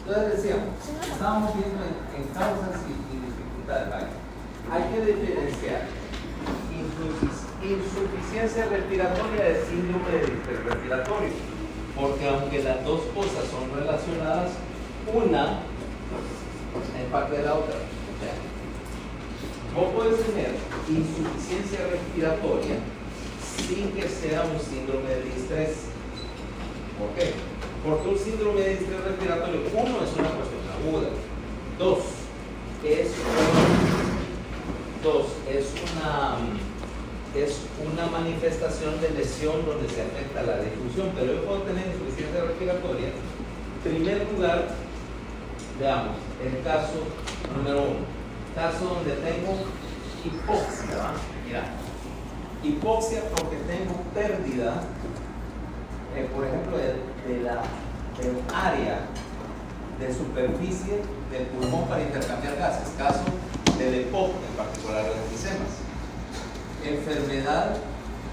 Entonces decíamos, estábamos viendo en causas y dificultades. ¿Vale? Hay que diferenciar insuficiencia respiratoria de síndrome de distrés respiratorio, porque aunque las dos cosas son relacionadas, una es parte de la otra. Vos podés tener insuficiencia respiratoria sin que sea un síndrome de distrés. ¿Por qué? Porque un síndrome de distrés respiratorio, uno, es una cuestión aguda. Dos, es una manifestación de lesión donde se afecta la difusión. Pero yo puedo tener insuficiencia respiratoria. En primer lugar, veamos el caso número 1. Caso donde tengo hipoxia. ¿Va? Mira, hipoxia porque tengo pérdida, por ejemplo, del área de superficie del pulmón para intercambiar gases. Caso del EPOC, en particular de enfisemas. Enfermedad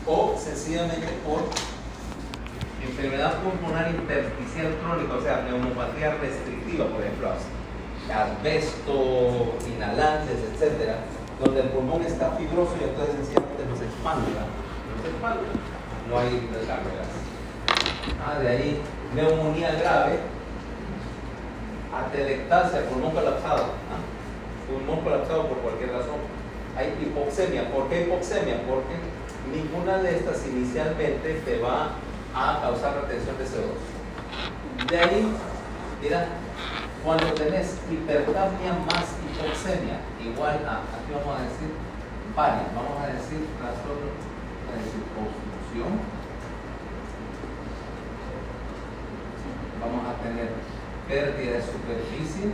o sencillamente por enfermedad pulmonar intersticial crónica, o sea, neumopatía restrictiva, por ejemplo, asbesto, inhalantes, etcétera, donde el pulmón está fibroso y entonces sencillamente no se expande, no hay intercambio de gases. De ahí neumonía grave, atelectasia, pulmón colapsado, pulmón colapsado por cualquier razón. Hay hipoxemia. ¿Por qué hipoxemia? Porque ninguna de estas inicialmente te va a causar retención de CO2. De ahí, mira, cuando tenés hipercapnia más hipoxemia, igual a, aquí vamos a decir, varios, vamos a decir trastorno, vamos a decir obstrucción, vamos a tener pérdida de superficie,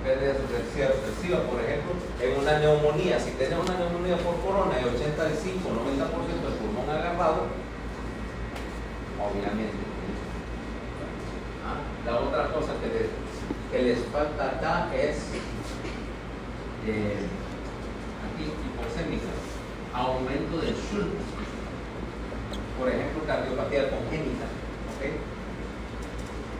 pérdida de superficie obstructiva, por ejemplo, en una neumonía. Si tenés una neumonía por corona de 85-90% del pulmón agarrado, obviamente. La otra cosa que les falta acá es aquí hipoxémica, aumento del Schultz, por ejemplo, cardiopatía congénita. ¿Okay?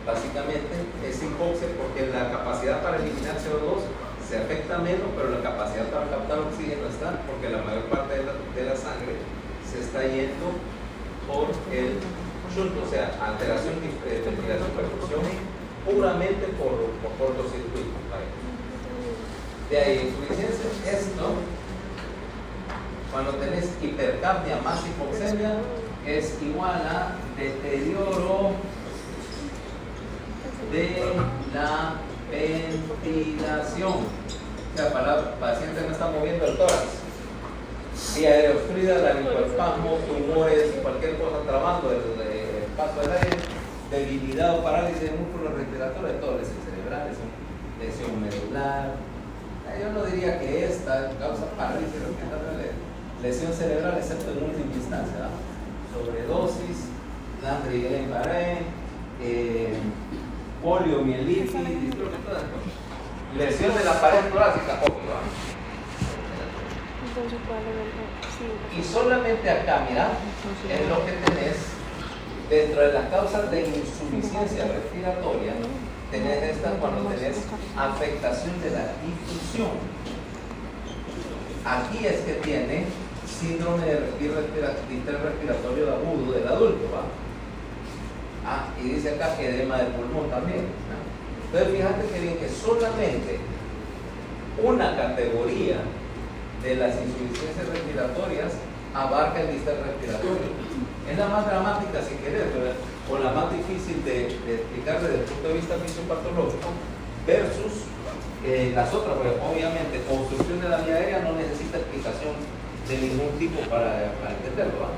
Básicamente es hipoxia porque la capacidad para eliminar CO2 se afecta menos, pero la capacidad para captar oxígeno está, porque la mayor parte de la sangre se está yendo por el Schultz, o sea, alteración de la superfusión puramente por cortocircuito. De ahí insuficiencia, esto, cuando tenés hipercapnia más hipoxemia, es igual a deterioro de la ventilación. O sea, para el paciente no está moviendo el tórax. Vía aérea obstruida, laringoespasmo, tumores, cualquier cosa trabando el paso del aire, debilidad o parálisis de músculos respiratorios, todo lesión cerebral, lesión medular. Yo no diría que esta causa parálisis respiratoria, lesión cerebral, excepto en última instancia, sobredosis, Landry-Guillain-Barré, poliomielitis, lesión de la pared torácica, obvio. Y solamente acá, mira, es lo que tenés dentro de las causas de insuficiencia respiratoria. Tenés esta cuando tenés afectación de la difusión. Aquí es que tiene síndrome de distrés respiratorio agudo del adulto, ¿va? Y dice acá edema del pulmón también, ¿no? Entonces fíjate que bien que solamente una categoría de las insuficiencias respiratorias abarca el distrés respiratorio. Es la más dramática si querés, ¿verdad? O la más difícil de explicar desde el punto de vista fisiopatológico versus las otras, porque obviamente obstrucción de la vía aérea no necesita explicación de ningún tipo para entenderlo, ¿va?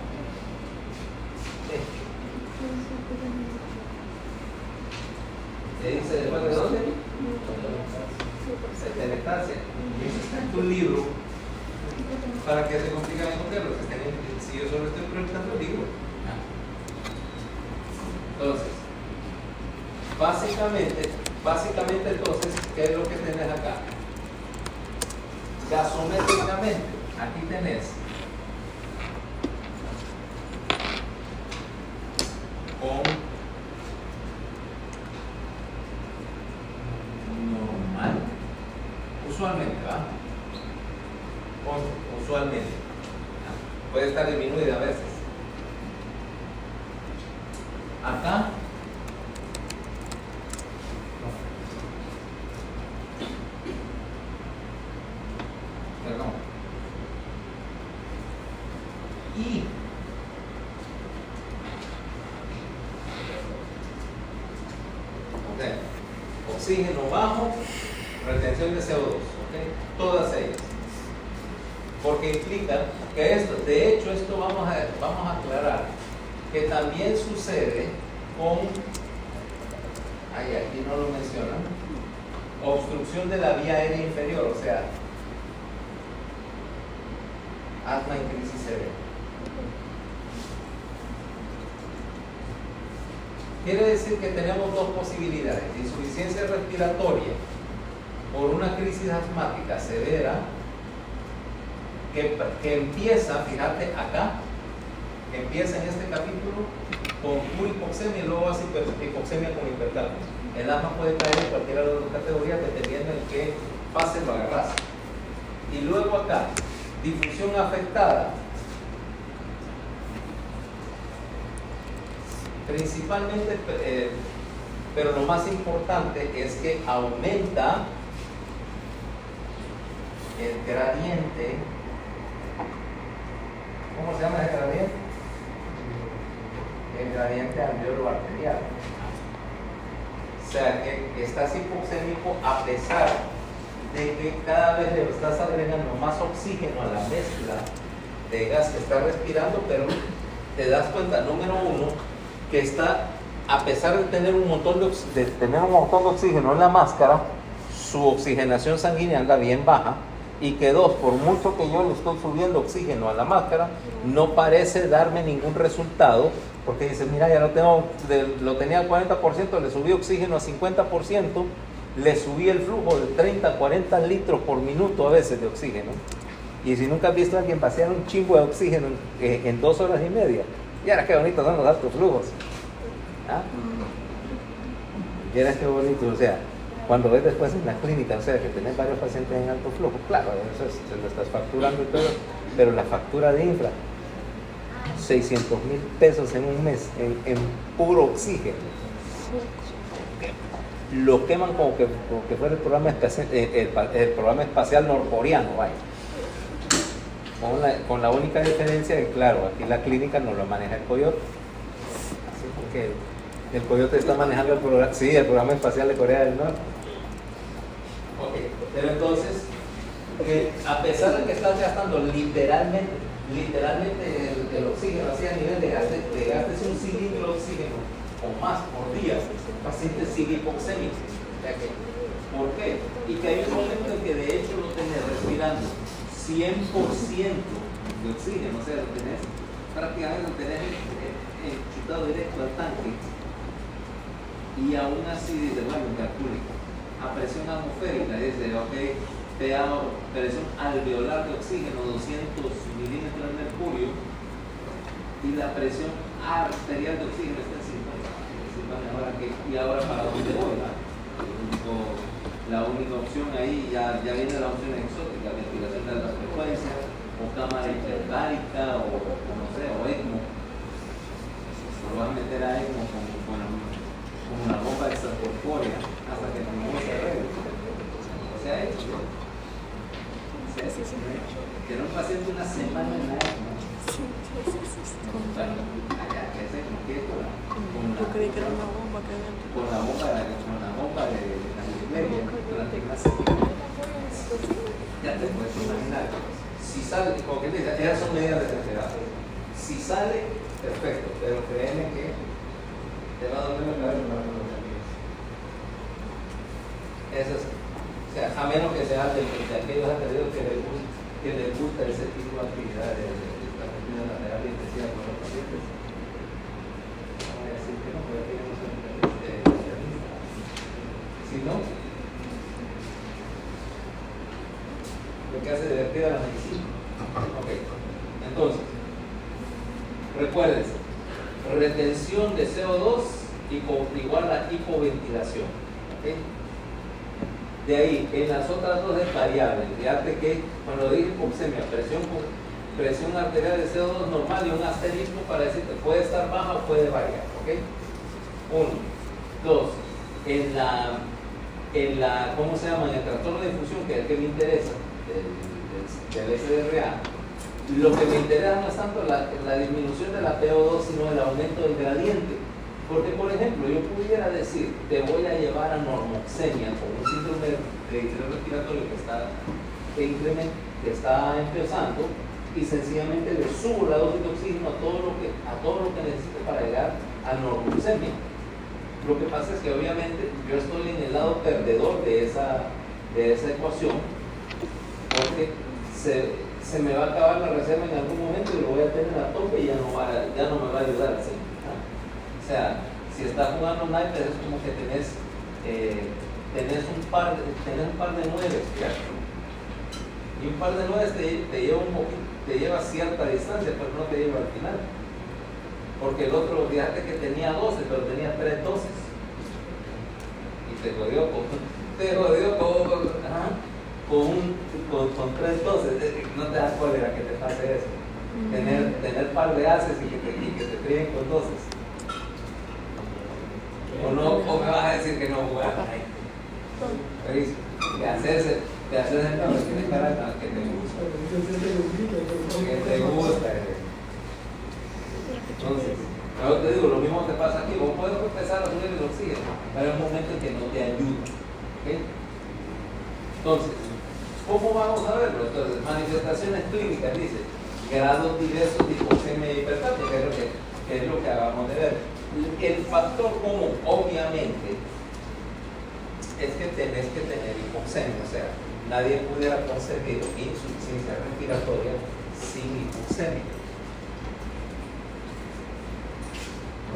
¿Qué dice después de dónde? Atelectasia. Eso está en tu libro. ¿Para qué se complica encontrarlo? Si yo solo estoy preguntando el libro. Entonces, básicamente entonces, ¿qué es lo que tenés acá? Gasométricamente, aquí tenés con Usualmente, ¿va? Usualmente. Puede estar disminuida a veces. Acá. Perdón. Y oxígeno bajo, retención de CO2, todas ellas. Porque implica que esto, de hecho, esto vamos a aclarar que también sucede con, aquí no lo mencionan, obstrucción de la vía aérea inferior, o sea, asma en crisis severa. Quiere decir que tenemos dos posibilidades: insuficiencia respiratoria por una crisis asmática severa que empieza, fíjate acá, que empieza en este capítulo con pura hipoxemia y luego hace hipoxemia con hipercalcio. El asma puede caer en cualquiera de las dos categorías dependiendo en qué fase lo agarras. Y luego acá, difusión afectada, principalmente, pero lo más importante es que aumenta el gradiente. ¿Cómo se llama ese gradiente? El gradiente alveolo arterial. O sea que estás hipoxémico a pesar de que cada vez le estás agregando más oxígeno a la mezcla de gas que estás respirando, pero te das cuenta, número uno, que está, a pesar de tener un montón de oxígeno en la máscara, su oxigenación sanguínea anda bien baja, y que dos, por mucho que yo le estoy subiendo oxígeno a la máscara, no parece darme ningún resultado, porque dice, mira, ya lo tenía al 40%, le subí oxígeno a 50%, le subí el flujo de 30 a 40 litros por minuto a veces de oxígeno. Y si nunca has visto a alguien pasear un chingo de oxígeno en 2 horas y media, y ahora qué bonitos son los altos flujos. ¿Ah? Y ahora qué bonito, o sea, cuando ves después en la clínica, o sea, que tenés varios pacientes en alto flujo, claro, eso se lo estás facturando y todo, pero la factura de infra, 600,000 pesos en un mes en puro oxígeno. Lo queman como que fuera el programa espacial norcoreano, vaya. Con la única diferencia de, claro, aquí la clínica no lo maneja el Coyote. Así porque el Coyote está manejando el programa espacial de Corea del Norte. Ok, pero entonces, a pesar de que estás gastando literalmente el oxígeno, así a nivel de gastes un cilindro de oxígeno o más por día, el paciente sigue hipoxémico. ¿Por qué? Y que hay un momento en que de hecho lo tenés respirando 100% de oxígeno, o sea, prácticamente lo tenés chutado directo al tanque, y aún así dice, bueno, calcule, a presión atmosférica, dice, ok, te da presión alveolar de oxígeno 200 milímetros de mercurio, y la presión arterial de oxígeno está en 50. Y ahora para dónde voy, ¿verdad? La única opción ahí, ya viene la opción exótica, ventilación de alta frecuencia, o cámara hiperbárica, o no sé, o ECMO. Lo van a meter a ECMO con una bomba extracorpórea hasta que no se arregle. Se ha hecho. Tiene un paciente una semana en la ECMO. Bueno, allá, que es ECMO, ¿qué es? Yo creí que era una bomba que había. Con la bomba de durante una semana. Ya te puedes imaginar. Si sale, como que dice, esas son medidas desesperadas. Si sale, perfecto, pero créeme que te va a doler la cabeza para que lo cambies. Eso es, o sea, a menos que sea de aquellos atrevidos que les gusta ese tipo de actividades, la cuestión de la terapia intensiva con los pacientes. Voy a decir que no, porque aquí no soy especialista. Si no, lo que hace divertida la medicina. Ok, entonces, recuerden, retención de CO2 igual a hipoventilación. ¿Okay? De ahí, en las otras dos es variable. Fíjate que cuando dije hipoxemia, presión arterial de CO2 normal y un asterisco para decir que puede estar baja o puede variar. ¿Ok? 1. 2. ¿Cómo se llama? En el trastorno de difusión, que es el que me interesa, del SDRA, lo que me interesa no es tanto la disminución de la PO2, sino el aumento del gradiente. Porque, por ejemplo, yo pudiera decir, te voy a llevar a normoxemia con un síndrome de distrés respiratorio que está empezando, y sencillamente le subo la dosis de oxígeno a todo lo que necesite para llegar a normoxemia. Lo que pasa es que obviamente yo estoy en el lado perdedor de esa ecuación, porque se me va a acabar la reserva en algún momento y lo voy a tener a tope y ya no me va a ayudar al 100%. O sea, si estás jugando naipes es como que tenés un par de nueves, ¿cierto? Y un par de nueves te lleva cierta distancia, pero no te lleva al final. Porque el otro, fíjate que tenía 12, pero tenía 3 dosis. Y te jodió con 3 dosis. No te das cólera que te pase eso. Tener par de haces y que te fríen con dosis. O me vas a decir que no jugar. Te haces el cabrón, tienes cara que te gusta. Que te gusta. Entonces, yo te digo, lo mismo te pasa aquí. Vos puedes empezar a subir el oxígeno, pero hay un momento en que no te ayuda. ¿Okay? Entonces, ¿cómo vamos a verlo? Entonces, manifestaciones clínicas, dice, grados diversos de hipoxemia y hipercapnia, que es lo que acabamos de ver. El factor común, obviamente, es que tenés que tener hipoxemia, o sea, nadie pudiera concebir insuficiencia respiratoria sin hipoxemia.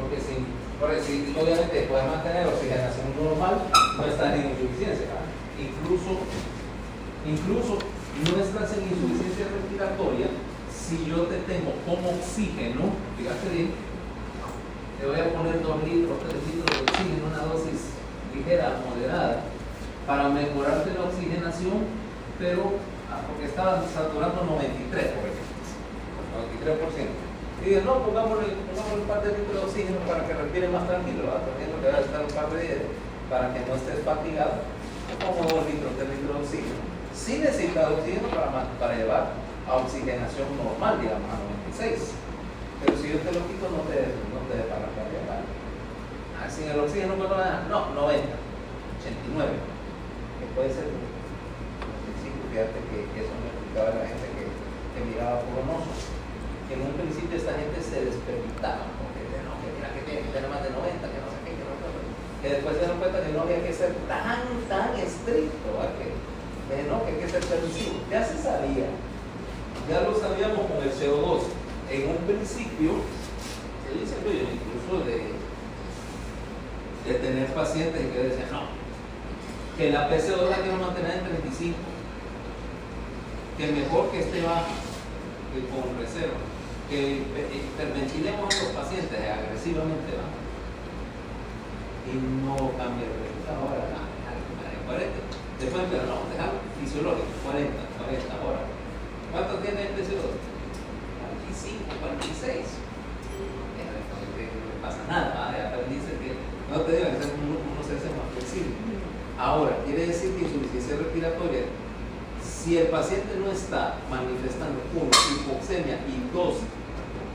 Porque si obviamente puedes mantener oxigenación normal, no estás en insuficiencia. Incluso no estás en insuficiencia respiratoria si yo te tengo como oxígeno, fíjate bien, te voy a poner 2 litros, 3 litros de oxígeno, una dosis ligera, moderada, para mejorarte la oxigenación, pero porque estabas saturando 93%, por ejemplo, 93%. Y dije, no, pongámosle un par de litros de oxígeno para que respire más tranquilo, ¿verdad? También lo que va a estar un par de días para que no estés fatigado. Como 2 litros, 3 litros de oxígeno. Sí necesitas oxígeno para llevar a oxigenación normal, digamos, a 96. Pero si yo te lo quito, no te para llevar. Sin el oxígeno, ¿cuánto me da? No, 90, 89. Que puede ser un principio, fíjate que eso me explicaba la gente que miraba por un oso. Que en un principio esta gente se despertaba, porque no, que mira que tiene que tener más de 90, que no sé qué, que no sé qué. Que después se dieron cuenta que no había que ser tan estricto, ¿verdad? Que hay que ser permisivo. Ya se sabía, ya lo sabíamos con el CO2. En un principio, se dice incluso de tener pacientes que decían, no, que la PCO2 la quiero mantener en 35, que mejor que esté baja, que con reserva, que hiperventilemos a los pacientes agresivamente baja y no cambia el resultado. Ahora, 40. Después, pero no, dejamos fisiológico, 40 ahora. ¿Cuánto tiene el PCO2? 45, 46. No pasa nada, ya dice que no te digan que uno se hace más flexible. Ahora, quiere decir que insuficiencia respiratoria, si el paciente no está manifestando, 1, hipoxemia, y 2,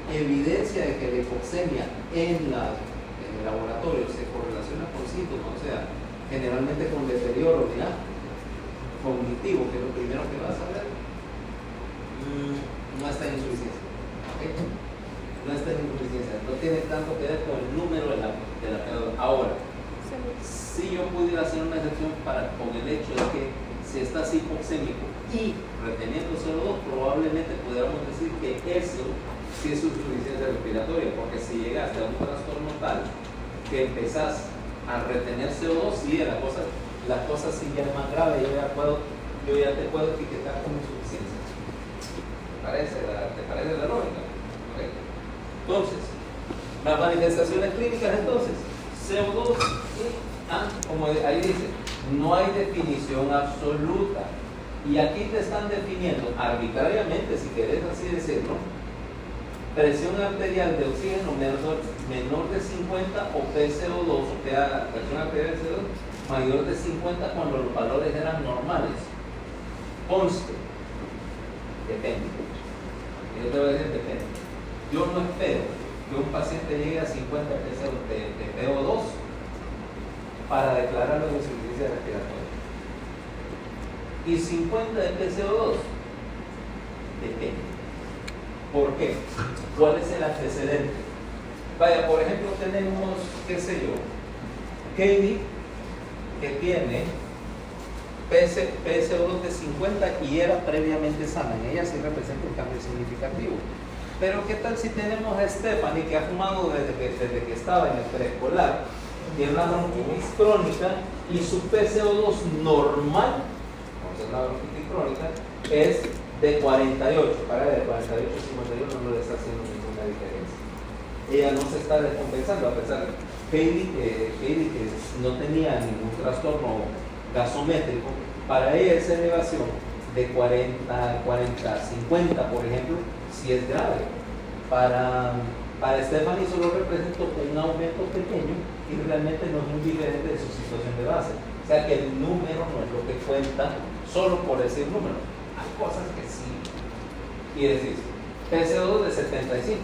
evidencia de que la hipoxemia en el laboratorio se correlaciona con síntomas, o sea, generalmente con deterioro cognitivo, que es lo primero que vas a ver, no está en insuficiencia. ¿Okay? No está en insuficiencia, no tiene tanto que ver con el número de la PO2. Ahora, si yo pudiera hacer una excepción con el hecho de que si estás hipoxémico y reteniendo CO2, probablemente pudiéramos decir que eso sí es insuficiencia respiratoria, porque si llegaste a un trastorno tal que empezás a retener CO2, sí, la cosa sí ya es más grave, yo ya te puedo etiquetar como insuficiencia. ¿Te parece la lógica? ¿Okay? Entonces, las manifestaciones clínicas, entonces, CO2 y, como ahí dice, no hay definición absoluta. Y aquí te están definiendo arbitrariamente, si querés así decirlo, presión arterial de oxígeno menor de 50 o PCO2, o sea, presión arterial de CO2 mayor de 50 cuando los valores eran normales. Conste, depende. Yo te voy a decir depende. Yo no espero que un paciente llegue a 50 de PO2 para declararlo de insuficiencia respiratoria. Y 50 de PCO2 depende. ¿Por qué? ¿Cuál es el antecedente? Vaya, por ejemplo, tenemos, qué sé yo, Katie, que tiene PCO2 de 50 y era previamente sana. En ella sí representa un cambio significativo. Pero ¿qué tal si tenemos a Stephanie, que ha fumado desde que estaba en el preescolar, tiene una bronquitis crónica y su PCO2 normal, la bronquitis crónica, es de 48, para de 48 a 51 no le está haciendo ninguna diferencia. Ella no se está descompensando, a pesar de Katie, que no tenía ningún trastorno gasométrico, para ella esa elevación de 40, 50, por ejemplo, sí es grave. Para Stephanie solo representa un aumento pequeño y realmente no es muy diferente de su situación de base. O sea que el número no es lo que cuenta solo por ese número. Hay cosas que sí. Y decís, PCO2 de 75.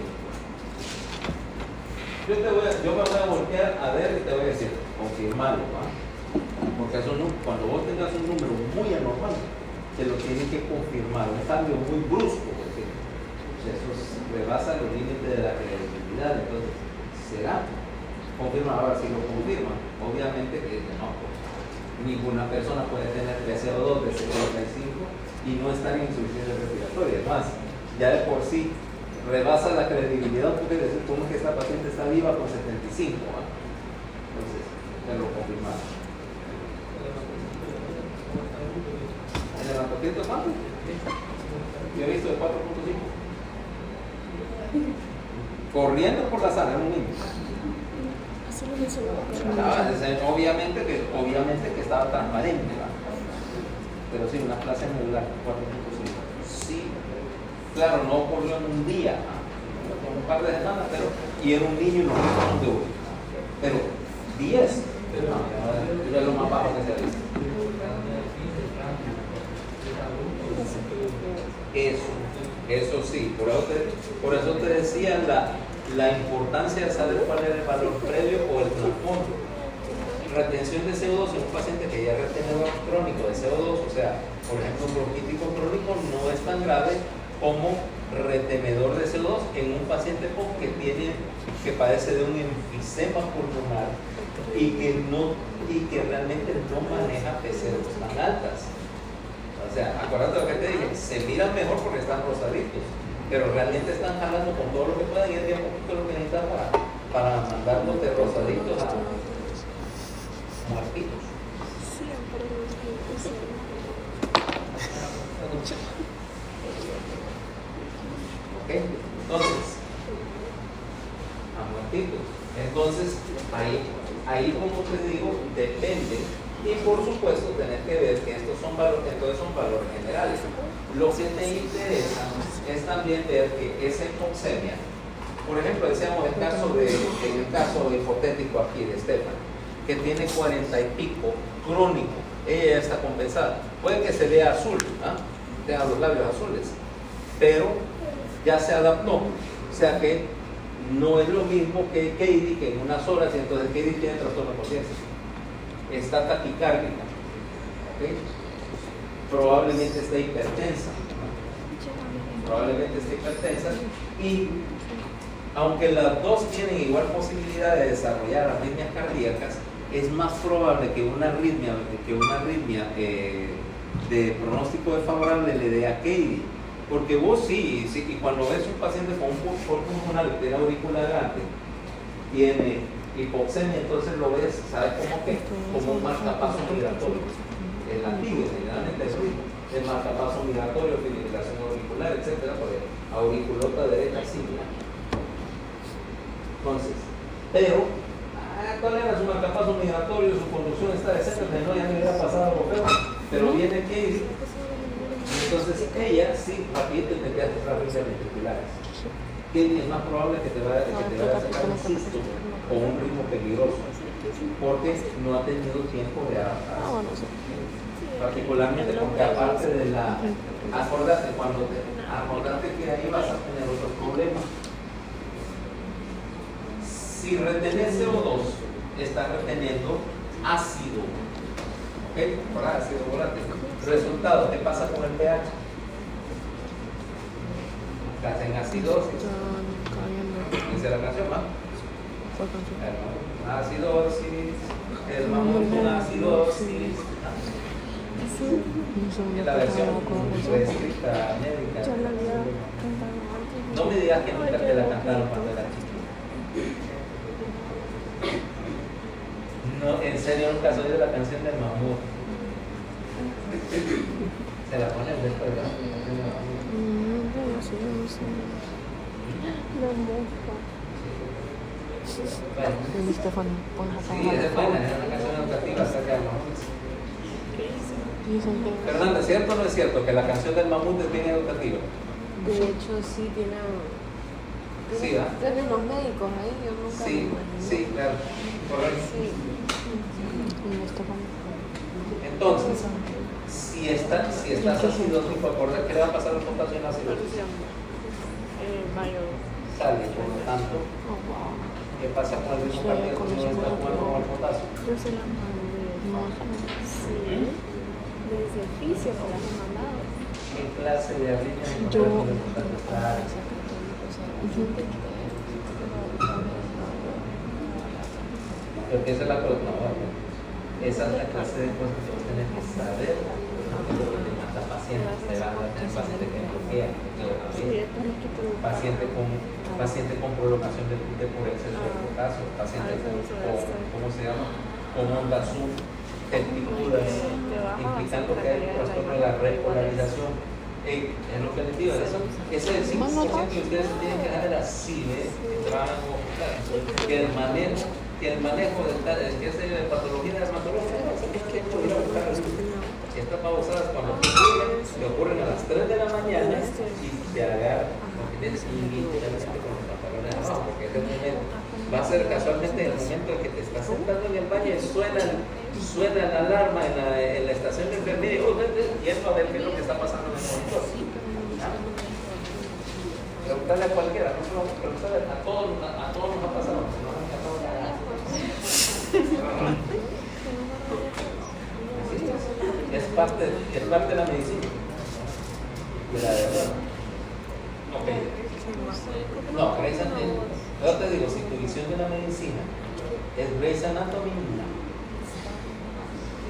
Yo me voy a voltear a ver y te voy a decir, confirmarlo, ¿va? Porque eso no, cuando vos tengas un número muy anormal, te lo tienes que confirmar, un cambio muy brusco, porque eso rebasa los límites de la credibilidad. Entonces, será confirmado. Ahora, si lo confirman, obviamente que no, pues, ninguna persona puede tener PCO2 de 75 y no estar en insuficiencia respiratoria. Además, ya de por sí rebasa la credibilidad, porque decir cómo es que esta paciente está viva con 75, ¿va? Entonces, te lo confirmamos. ¿En el levantamiento cuánto? Yo he visto de 4.5. Corriendo por la sala, era un niño. Obviamente que estaba transparente, ¿va? Pero sí, una clase medular, 4.5. Sí, claro, no ocurrió en un día, ¿no? Un par de semanas, pero, y era un niño y los niños son de hoy. Pero 10, es lo más bajo que se ha visto. Eso sí, por eso te decía la importancia de saber cuál era el valor previo o el trasfondo. Retención de CO2 en un paciente que ya es retenedor crónico de CO2, o sea, por ejemplo, un bronquítico crónico no es tan grave como retenedor de CO2 en un paciente que padece de un enfisema pulmonar y que realmente no maneja PCO2 tan altas. O sea, acuérdate lo que te dije, se miran mejor porque están rosaditos, pero realmente están jalando con todo lo que puedan y es bien poquito lo que necesitan para mandarlos de rosaditos a muertitos. Ok, entonces, a muertitos. Entonces, ahí como te digo, depende. Y por supuesto, tener que ver que estos son valores, entonces son valores generales. Lo que te interesa es también ver que esa hipoxemia, por ejemplo, decíamos en el caso hipotético aquí de Estefan, que tiene 40 y pico, crónico, ella ya está compensada. Puede que se vea azul, ¿ah? Tenga los labios azules, pero ya se adaptó. O sea que no es lo mismo que Katie, que en unas horas, y entonces Katie tiene trastorno de conciencia. Está taquicárdica, ¿okay? Probablemente está hipertensa, y aunque las dos tienen igual posibilidad de desarrollar arritmias cardíacas, es más probable que una arritmia de pronóstico desfavorable le dé a Katie, porque vos sí, y cuando ves un paciente con un pulmonar arterial auricular grande, tiene hipoxemia, entonces lo ves, ¿sabes cómo que? Como un marcapaso migratorio. El antiguo, generalmente es el marcapaso migratorio, fibrilación auricular, etcétera, por el auriculota derecha simple. Entonces, pero italiana, su marcapaso migratorio, su conducción está decente, que no, ya me hubiera pasado algo feo, pero viene Katie, entonces ella sí repite te quedas tras vías ventriculares. Katie es más probable que te vaya a sacar un cisto o un ritmo peligroso, porque no ha tenido tiempo de adaptarse. Particularmente porque aparte de la... Acordate que ahí vas a tener otros problemas. Si retener CO2, está reteniendo ácido. ¿Ok? Para ácido volátil. Resultado, ¿qué pasa con el pH? Estás en acidosis. Dice la canción, ¿no? Acidosis. El mamut con acidosis. En la versión restricta médica. No me digas que nunca te la cantaron cuando era chico. No, en serio nunca has oído la canción del mamut. Se la ponen después, ¿no? Sí, es buena, es una canción educativa acerca del mamut. Fernanda, ¿es cierto o no es cierto que la canción del mamut es bien educativa? De hecho, sí, tiene Sí, ¿ah? términos médicos ahí, yo nunca Sí, me imaginé. sí, claro, correcto. Sí. Entonces, si estás acidótico, acuérdate que le va a pasar al potasio en acidosis. Sale, por lo tanto, ¿qué pasa con el ritmo cardíaco si no está jugando con el potasio? Yo se las mandé. Sí. Desde fisio se las he mandado. ¿Qué clase de arritmia es Yo- el potasio? Claro. Porque esa es la próxima. Esa es la clase de cosas que vos tenés que saber. Porque lo que te mata pacientes, te va a tener paciente que bloquea, paciente con prolongación de por exceso de potasio, paciente con, ¿cómo se llama? Con onda azul, tecnicuras, implicando que hay trastorno de la repolarización. Es lo que les digo, ese 5% que ustedes tienen que dejar así, que el manejo de patología dermatológica, estas babosadas cuando te ocurren a las 3 de la mañana y te agarran, porque tienes inmediatamente con los pantalones abajo, porque este momento va a ser casualmente el momento en que te estás sentando en el baño y suena la alarma en la estación de enfermería y yendo a ver qué es lo que está pasando en el monitor. Preguntarle a cualquiera, no solo preguntarle a todos nos ha pasado. Es parte de la medicina. De la verdad. Okay. No, Grey's Anatomy. Yo te digo, si tu visión de la medicina es Grey's Anatomy, no.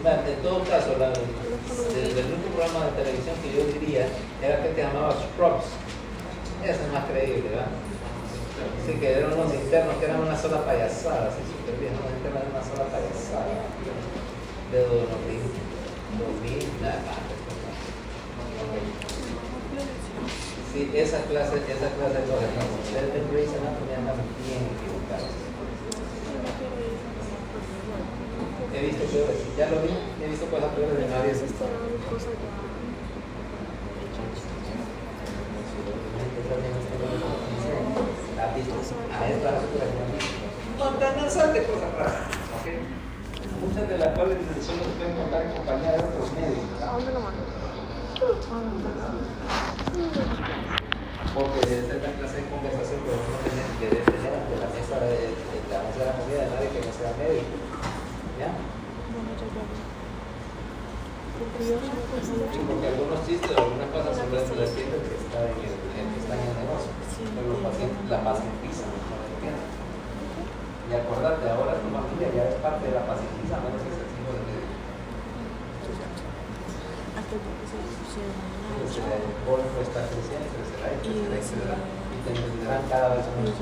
En todo caso, el único programa de televisión que yo diría era que te llamaba Scrubs. Ese es más creíble, ¿verdad? Sí, que eran unos internos que eran una sola payasada, así súper bien, unos internos eran una sola payasada. De 2000, nada. Sí, esa clase de cosas, ustedes de Grey's Anatomy andan bien equivocados. He visto peores, ya lo vi, he visto cosas peores de nadie. Montañas de cosas raras, ¿okay? Muchas de las cuales solo se pueden contar en compañía de otros medios. ¿A dónde lo mando? Porque esa es la clase de conversación que uno debe tener ante la mesa de la comida de nadie que no sea médico. ¿Ya? Porque algunos chistes o algunas cosas son las que está en el negocio. Pero los pacientes la pacientizan, no lo entienden. Y acordate, ahora tu familia ya es parte de la pacientiza, menos que es el hijo de médico. El golfo está creciendo, crecerá y te entenderán cada vez más.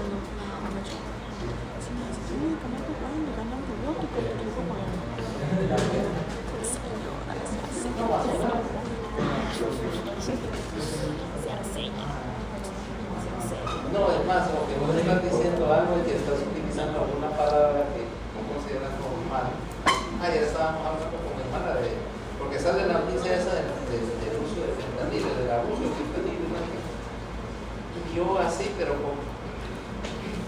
No, es más, o que vos estás diciendo algo y que estás utilizando alguna palabra que, ¿cómo se mal. Ayer estábamos hablando con mi hermana porque sale la noticia esa del uso de fentanilo, del abuso de fentanilo, ¿no? Y yo así, pero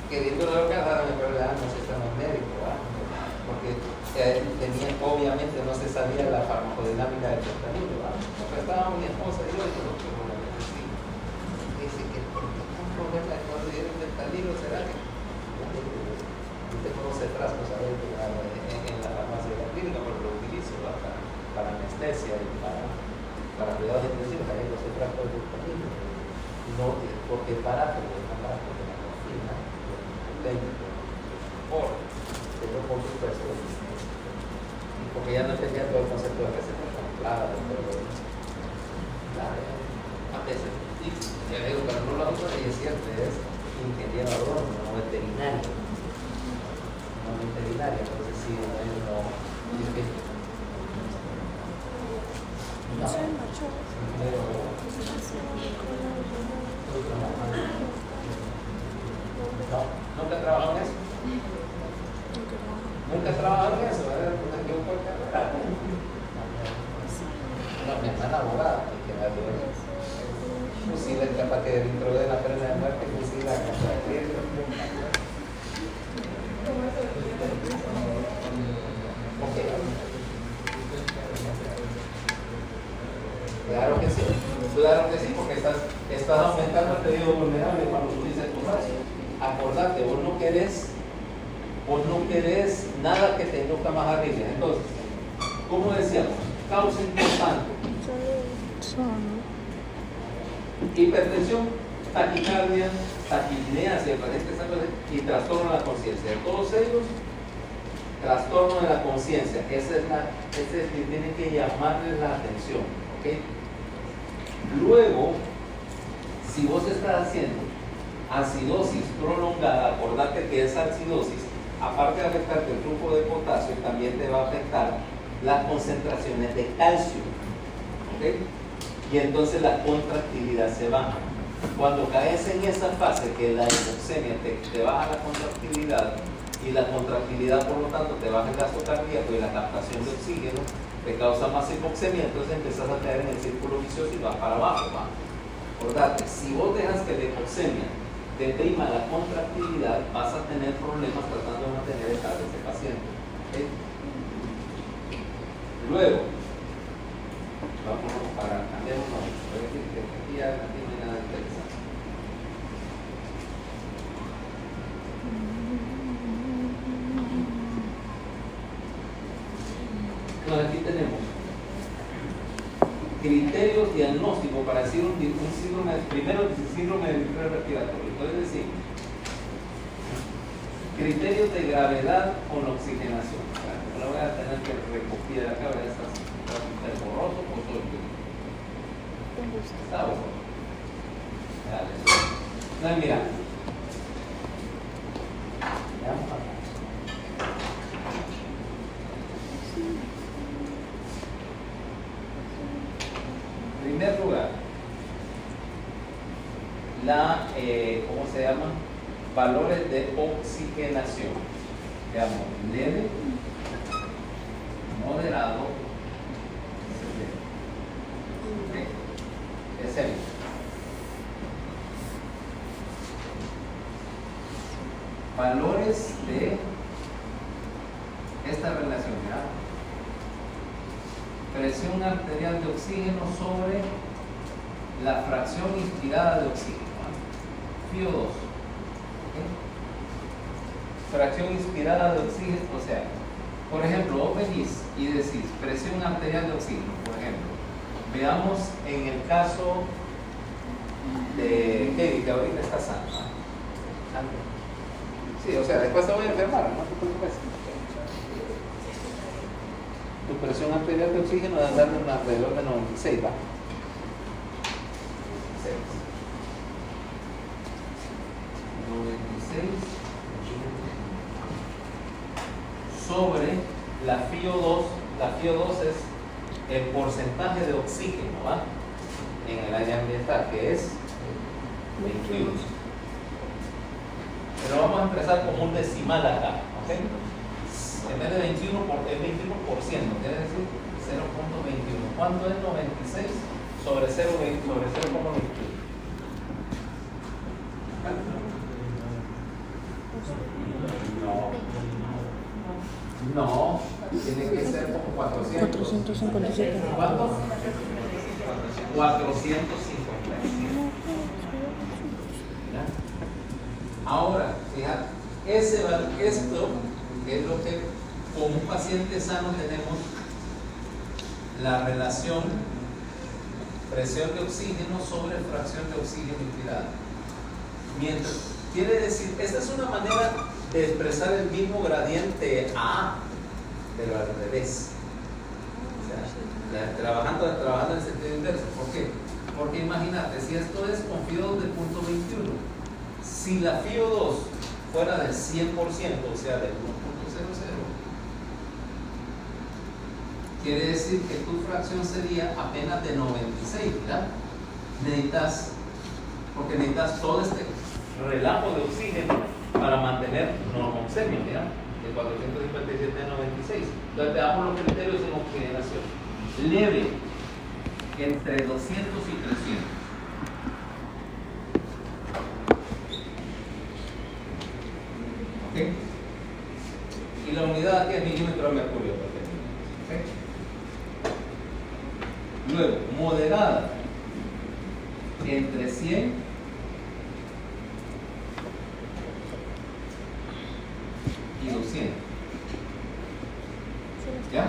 queriendo dar cara, pero no sé, está en médico, ¿verdad? Porque obviamente no se sabía la farmacodinámica del fentanilo, ¿verdad? Pero estábamos mi esposa y yo, y yo, sí. Dice que un problema de conseguir el fentanilo, ¿será que? Usted conoce frascos a ver, en la farmacia de la clínica, pero lo utilizo, ¿verdad? Para anestesia y para cuidados intensivos, ahí los frascos de fentanilo. No, porque es barato, es más barato que la morfina, técnico, por supuesto, y porque ya no tenía todo el concepto de receta contemplada, a veces, y ya digo, pero no lo hago, y es cierto, es ingeniero agrónomo, no veterinario, entonces sí, no, ¿Nunca he trabajado en eso? ¿Nunca he trabajado en eso? ¿Verdad? No, mi hermana abogada, que me ayudó. Fusil es capaz que dentro de la pena de muerte, fusil la casa de riesgo. Claro que sí, porque estás aumentando el pedido vulnerable cuando tú dices tu brazo. Acordate, vos no querés nada que te induzca más arriba. Entonces, como decíamos, causa importante: hipertensión, taquicardia, taquipnea, si el paciente está y trastorno de la conciencia. De todos ellos, trastorno de la conciencia. Ese es el que tiene que llamarles la atención. ¿Okay? Luego, si vos estás haciendo acidosis prolongada, acordate que esa acidosis, aparte de afectarte el flujo de potasio, también te va a afectar las concentraciones de calcio. ¿Okay? Y entonces la contractilidad se baja. Cuando caes en esa fase que la hipoxemia te baja la contractilidad, y la contractilidad por lo tanto te baja el gasto cardíaco y la captación de oxígeno, te causa más hipoxemia, entonces empezás a caer en el círculo vicioso y vas para abajo, ¿va? Acordate, si vos dejas que la hipoxemia te prima la contractilidad, vas a tener problemas tratando de mantener estable ese paciente. ¿Okay? Luego, vámonos para cambiar un nombre, porque aquí ya no tiene nada interesante. Entonces aquí tenemos criterios diagnósticos para decir un síndrome, primero el síndrome del respiratorio, es decir, criterios de gravedad con oxigenación. Ahora voy a tener que recopiar acá, voy a estar borroso por todo el tiempo. Está borroso. No, mira. Veamos acá. En primer lugar, ¿cómo se llama? Valores de oxigenación. Veamos, leve, moderado, severo. Valores de esta relación, ¿verdad? Presión arterial de oxígeno sobre la fracción inspirada de oxígeno, FiO2. ¿Okay? Fracción inspirada de oxígeno, o sea, por ejemplo, vos venís y decís presión arterial de oxígeno, por ejemplo. Veamos en el caso de Kevin, que ahorita está sano. Sí, o sea, después te voy a enfermar, no te preocupes. Tu presión arterial de oxígeno debe andar alrededor de 96, ¿va? 96 sobre la FiO2. La FiO2 es el porcentaje de oxígeno, ¿va? En el área ambiental, que es 21. Pero vamos a empezar como un decimal acá, ¿ok? En vez de 21, es 21%, quiere decir 0.21. ¿Cuánto es 96 sobre 0.21? No, tiene que ser como 400. 457. ¿Cuánto? 455. ¿Ya? Ahora, fíjate, esto es lo que con un paciente sano tenemos la relación presión de oxígeno sobre fracción de oxígeno inspirada. Quiere decir, esta es una manera de expresar el mismo gradiente A, pero al revés. O sea, trabajando en sentido inverso. ¿Por qué? Porque imagínate, si esto es con FiO2 del punto 21, si la FiO2 fuera del 100%, o sea, del 1.00, quiere decir que tu fracción sería apenas de 96, ¿verdad? Porque necesitas todo este relajo de oxígeno para mantener normoxemia, ¿verdad? De 457 a 96. Entonces te damos los criterios de oxigenación. Leve, entre 200 y 300. ¿Ok? Y la unidad aquí es milímetro de mercurio. ¿Ok? Luego, moderada, entre 100 y 200. ¿Ya?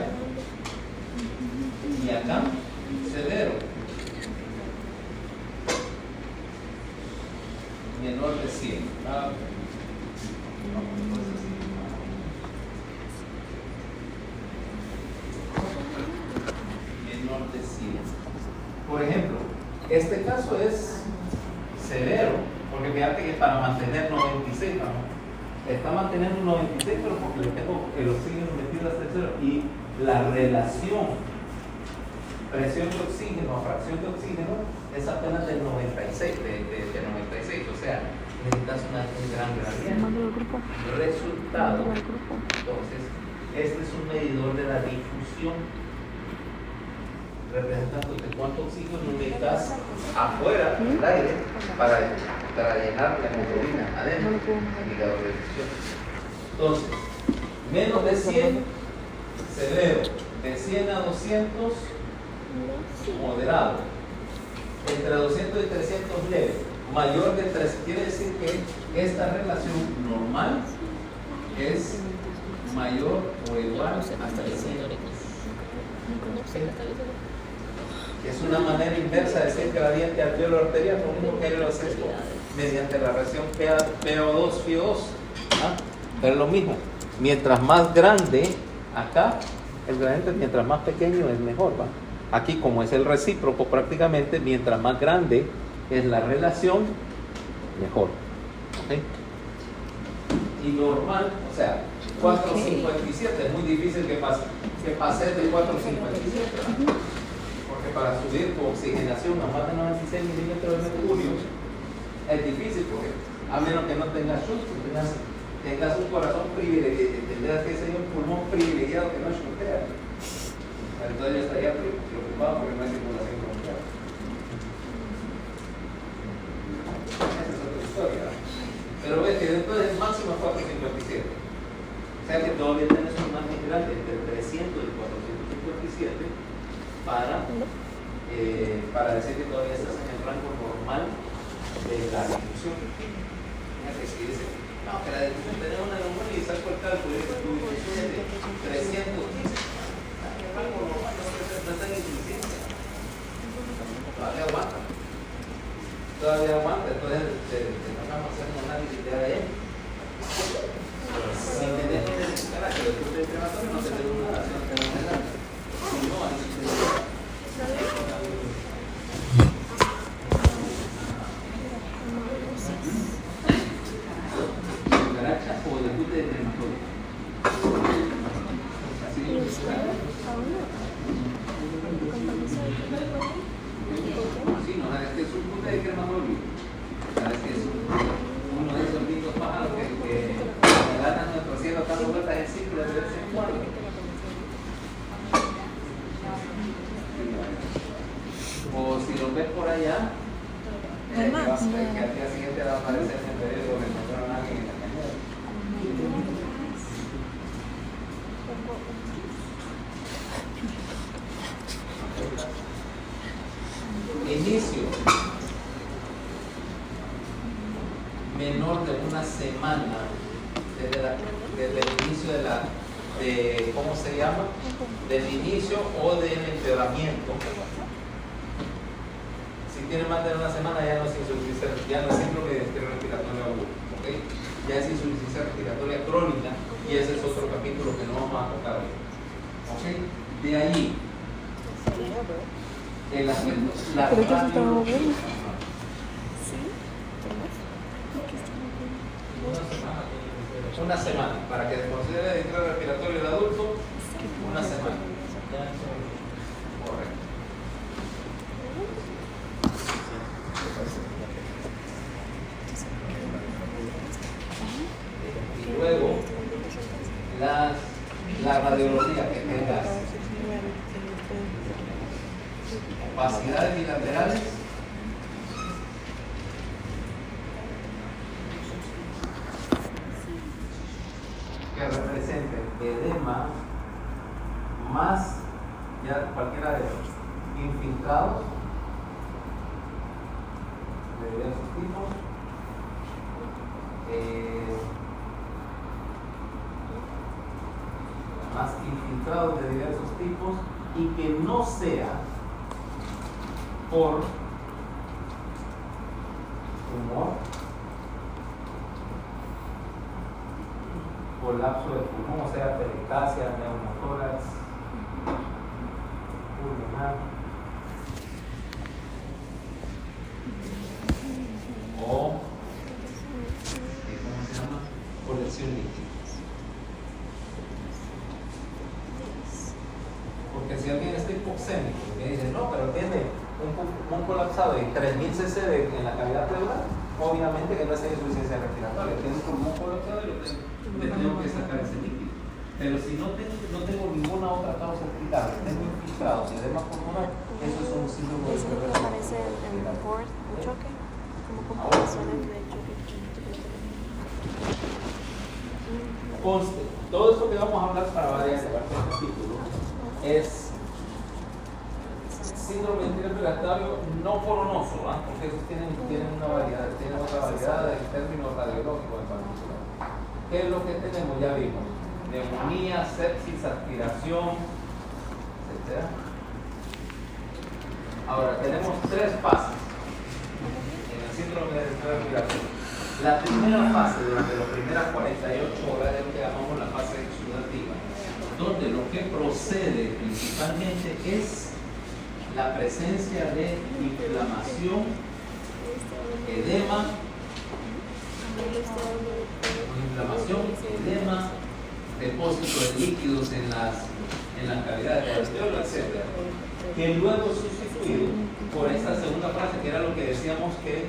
Y acá, severo, menor de 100. Menor de 100. Por ejemplo, este caso es severo, porque fíjate que para mantener 96, está manteniendo 96, pero porque le tengo el oxígeno metido hasta el cero. Y la relación presión de oxígeno a fracción de oxígeno es apenas del 96, de 96, o sea, necesitas un gran gradiente. Resultado, entonces, este es un medidor de la difusión, representando de cuánto oxígeno necesitas afuera del aire para llenar la hemoglobina adentro, indicador de difusión. Entonces, menos de 100, severo, de 100 a 200, moderado, entre 200 y 300 leve, mayor de 3, quiere decir que esta relación normal es mayor o igual a 300. Es una manera inversa de decir gradiente alveolo arterial, lo mismo que lo hace esto mediante la reacción PO2 FiO2. Pero es lo mismo, mientras más grande acá el gradiente, mientras más pequeño es mejor, ¿va? Aquí, como es el recíproco prácticamente, mientras más grande es la relación, mejor. ¿Okay? Y normal, o sea, 457, es muy difícil que pase de 457, ¿no? Porque para subir tu oxigenación a más de 96 milímetros de mercurio es difícil, porque a menos que no tengas shunt, tengas un corazón privilegiado, tendrás que ser un pulmón privilegiado que no shuntea. Entonces yo estaría preocupado porque no hay circulación bronquial. Esa es otra historia. Pero ves que después del máximo es 457. O sea que todavía tienes un margen grande entre 300 y 457 para decir que todavía estás en el rango normal de la difusión. Fíjate si dice, no, que la difusión tenemos una neumonía y saco el cálculo y tu difusión es de 315. Rango normal, no está en insuficiencia. Todavía aguanta. Entonces tratamos de hacer un análisis de ADN. Si tenés que identificar a que el grupo de crematorio no tenemos nada, si no tenemos nada. Si no, ahí sí tenemos. Garacha o el grupo de crematorio. Así es. Sí, no, sabes que es un punto de crematorio. Sabes que es uno de esos lindos pájaros que ganan nuestro cielo dando vueltas en círculo de vez en cuando. los ves por allá, ¿Hay más? que al día siguiente va a aparecer en el periódico que encontraron a alguien en la cañada. Inicio menor de una semana desde el inicio de ¿cómo se llama? Del inicio o del empeoramiento. Si tiene más de una semana ya no es insuficiencia, ya no es síndrome de estrés respiratorio agudo, ¿okay? Ya es insuficiencia respiratoria crónica y ese es otro capítulo que no vamos a tocar hoy. ¿Okay? De ahí el aspecto, la Pero que se está moviendo. una semana, para que se considere el estrés respiratorio del adulto, una semana. Correcto. Y luego, la radiología que tengas opacidades bilaterales, que representen edema más ya cualquiera de los infiltrados de diversos tipos, más infiltrados de diversos tipos y que no sea por tumor, colapso de pulmón, o sea, pericardia, neumotórax, pulmonar, o ¿cómo se llama? Colección líquida. Porque si alguien está hipoxémico y me dice, no, pero tiene un pulmón colapsado y 3000 cc en la cavidad pleural, obviamente que no es insuficiencia respiratoria, tiene un pulmón colapsado y le tengo que sacar ese líquido. Pero si no tengo ninguna otra causa explicable, tengo infiltrados y edema pulmonar, eso es un síndrome de Eso estrés no aparece en el report, un choque, como complicaciones de choque. Conste, todo esto que vamos a hablar para varias de este capítulo es síndrome de estrés respiratorio no coronoso, ¿ah? Porque esos tienen una variedad, tienen otra variedad en términos radiológicos en particular. ¿Qué es lo que tenemos? Ya vimos: neumonía, sepsis, aspiración, etc. Ahora tenemos tres fases en el síndrome de estrés respiratorio. La primera fase, durante las primeras 48 horas, es lo que llamamos la fase exudativa, donde lo que procede principalmente es la presencia de inflamación, edema, depósito de líquidos en las cavidades del alveolo, etc. Que luego es sustituido por esta segunda fase, que era lo que decíamos que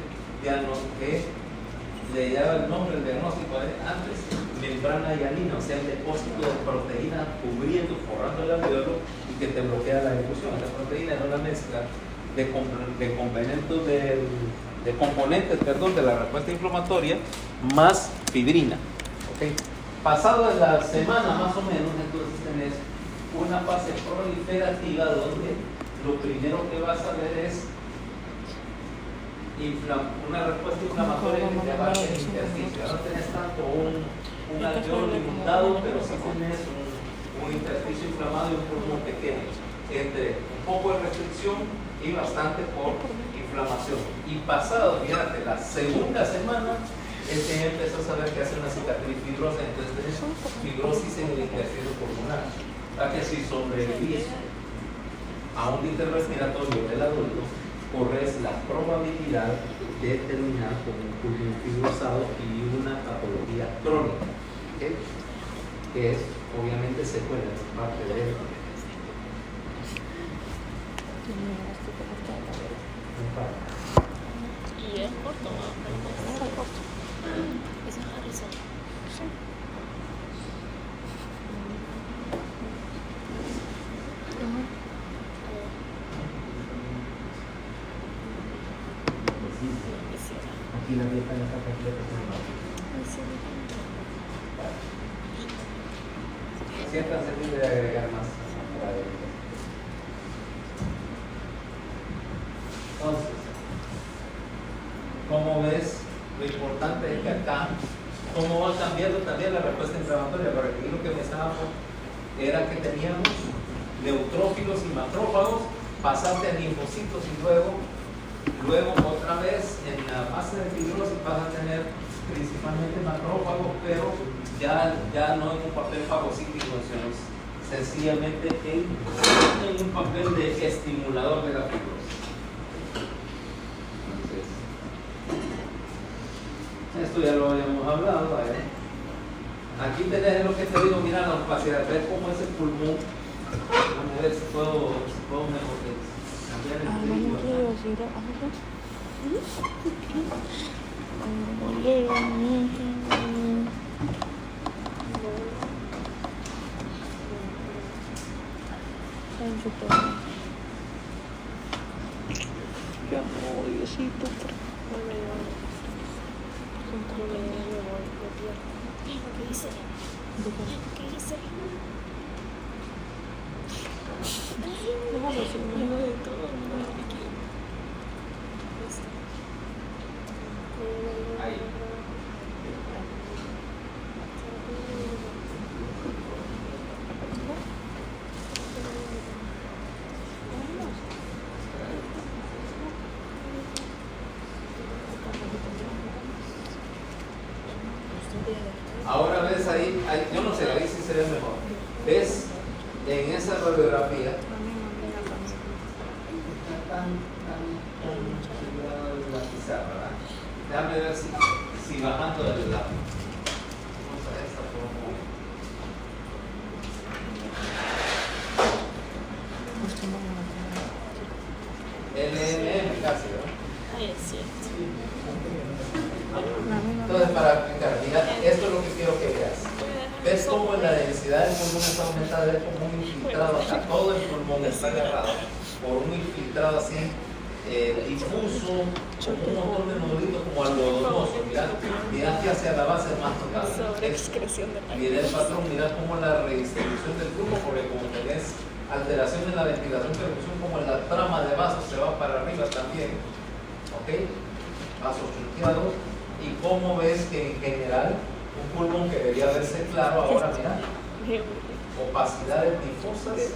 le daba el nombre del diagnóstico antes, membrana hialina, o sea, el depósito de proteína cubriendo, forrando el alveolo y que te bloquea la ejecución. Esta proteína era una mezcla de componentes de la respuesta inflamatoria más fibrina. ¿Okay? Pasado de la semana más o menos, entonces tenés una fase proliferativa donde lo primero que vas a ver es una respuesta inflamatoria que te abarca el intersticio. No tenés tanto un alveolo inundado, pero sí tenés un intersticio inflamado y un pulmón pequeño, entre un poco de restricción y bastante por inflamación. Y pasado, fíjate, la segunda semana, es que ya empezás a ver que hace una cicatriz fibrosa, entonces tenés fibrosis en el intestino pulmonar. O sea que si sobrevivís a un intento respiratorio del adulto, corres la probabilidad de terminar con un pulmón fibrosado y una patología crónica, ¿okay? Que es obviamente secuela de parte de él. Y es corto, ¿no? Es corto. Eso es Harrison. y la dieta no está completa. Siéntanse libre de agregar más. Entonces, como ves, lo importante es que acá, cómo va cambiando también la respuesta inflamatoria, porque aquí lo que me estábamos era que teníamos neutrófilos y macrófagos, pasaste a linfocitos y luego otra vez en la fase de fibrosis vas a tener principalmente macrófagos, pero ya no en un papel fagocítico, sino sencillamente en un papel de estimulador de la fibrosis. Entonces, esto ya lo habíamos hablado, ¿eh? Aquí tenés lo que te digo, mira la opacidad, ver cómo es el pulmón. Vamos a ver si puedo mejor cambiar el brillo. ¿Qué hice? ¿Qué hice? Ahí. Ahora ves ahí, yo no sé, ahí sí sería mejor. ¿Ves en esa radiografía? Está tan figurado la pizarra, ¿verdad? Déjame ver si bajando del lado. Vamos a esta forma. LNM casi, ¿verdad? Ay, es cierto. Entonces, para explicar, mira, esto es lo que quiero que veas. ¿Ves cómo la densidad del pulmón está aumentada? Es como un infiltrado acá, todo el pulmón está agarrado por un infiltrado así difuso, con un montón de nodulitos como algodonoso. Mira que hacia la base es más notable. Mira el patrón, mira cómo la redistribución del flujo, porque como tenés alteración en la ventilación, perfusión, como en la trama de vasos se va para arriba también, ¿ok? Vasos truqueados. Y cómo ves que en general un pulmón que debería verse claro ahora, mira, opacidades difusas,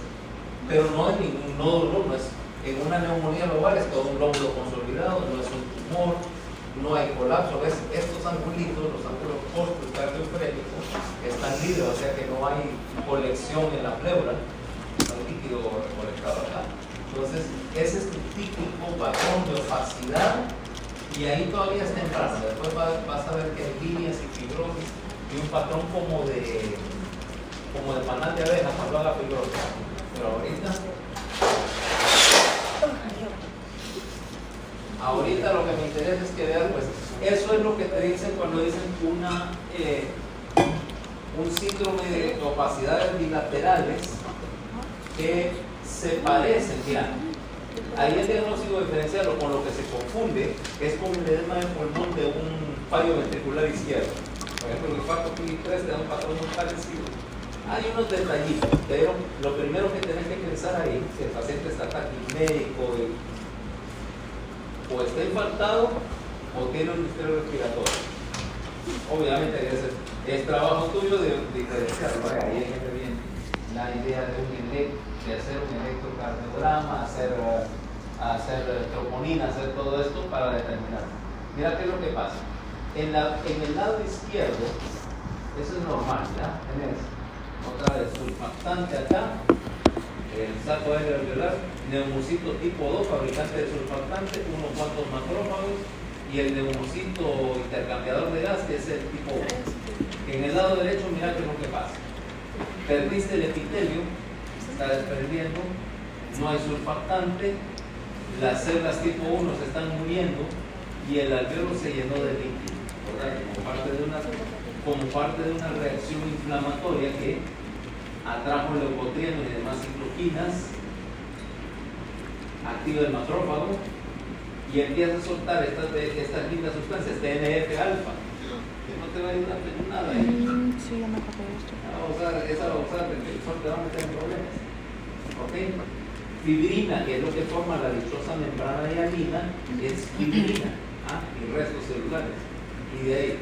pero no en ningún nódulo, no es en una neumonía lobar, es todo un lóbulo consolidado, no es un tumor, no hay colapso. ¿Ves? Estos angulitos, los ángulos postos cardiofrénicos, están libres, o sea que no hay colección en la pleura, está el líquido recolectado acá. Entonces, ese es tu típico patrón de opacidad. Y ahí todavía es temprano, después vas a ver que hay líneas y fibrosis y un patrón como de panal de abeja cuando haga fibrosis. Pero ahorita lo que me interesa es que vean, pues, eso es lo que te dicen cuando dicen un síndrome de opacidades bilaterales que se parecen, mira. Ahí el diagnóstico diferencial o con lo que se confunde es con el edema de pulmón de un fallo ventricular izquierdo. Por ejemplo, el infarto PI3 te da un patrón muy parecido. Hay unos detallitos, pero lo primero que tenés que pensar ahí, si el paciente está taquipléjico o está infartado o tiene un distrés respiratorio. Obviamente es trabajo tuyo de diferenciarlo. Ahí es que viene la idea de hacer un electrocardiograma, hacer troponina, hacer todo esto para determinar. Mira qué es lo que pasa. En el lado izquierdo, eso es normal, ¿ya? Tenés otra vez surfactante acá, el saco aéreo alveolar, neumocito tipo 2, fabricante de surfactante, unos cuantos macrófagos, y el neumocito intercambiador de gas, que es el tipo 1. En el lado derecho, mira qué es lo que pasa. Perdiste el epitelio, se está desprendiendo, no hay surfactante, las células tipo 1 se están muriendo y el alveolo se llenó de líquido, ¿verdad? Como parte de una reacción inflamatoria que atrajo leucotrienos y demás citoquinas, activa el macrófago, y empieza a soltar estas lindas sustancias, TNF-alfa, que no te va a ayudar en nada. Sí, ya me acordé de esto. Esa va a usar, el sol te va a meter en problemas. ¿Ok? Fibrina, que es lo que forma la dichosa membrana hialina, es fibrina, y restos celulares. Y de ahí,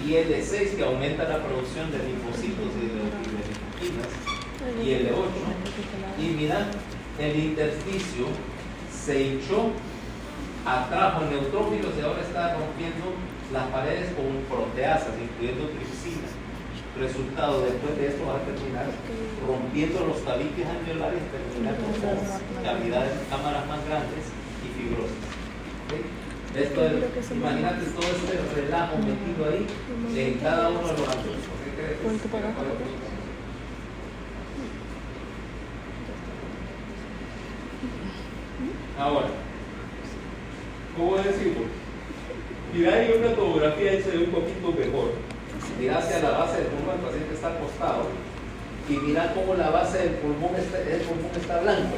IL6, que aumenta la producción de linfocitos y de leuquinas, y L8. Y mira, el intersticio se hinchó, atrajo neutrófilos y ahora está rompiendo las paredes con proteasas, incluyendo tripsina. Resultado, después de esto vas a terminar rompiendo los tabiques alveolares, terminando con cavidades, cámaras más grandes y fibrosis. ¿Okay? Esto es, imagínate todo este relajo metido ahí en cada uno de los ángulos. Ahora, ¿cómo decimos? Mira, hay una tomografía y se ve un poquito mejor. Mira hacia la base del pulmón, el paciente está acostado y mira cómo la base del pulmón está blanco.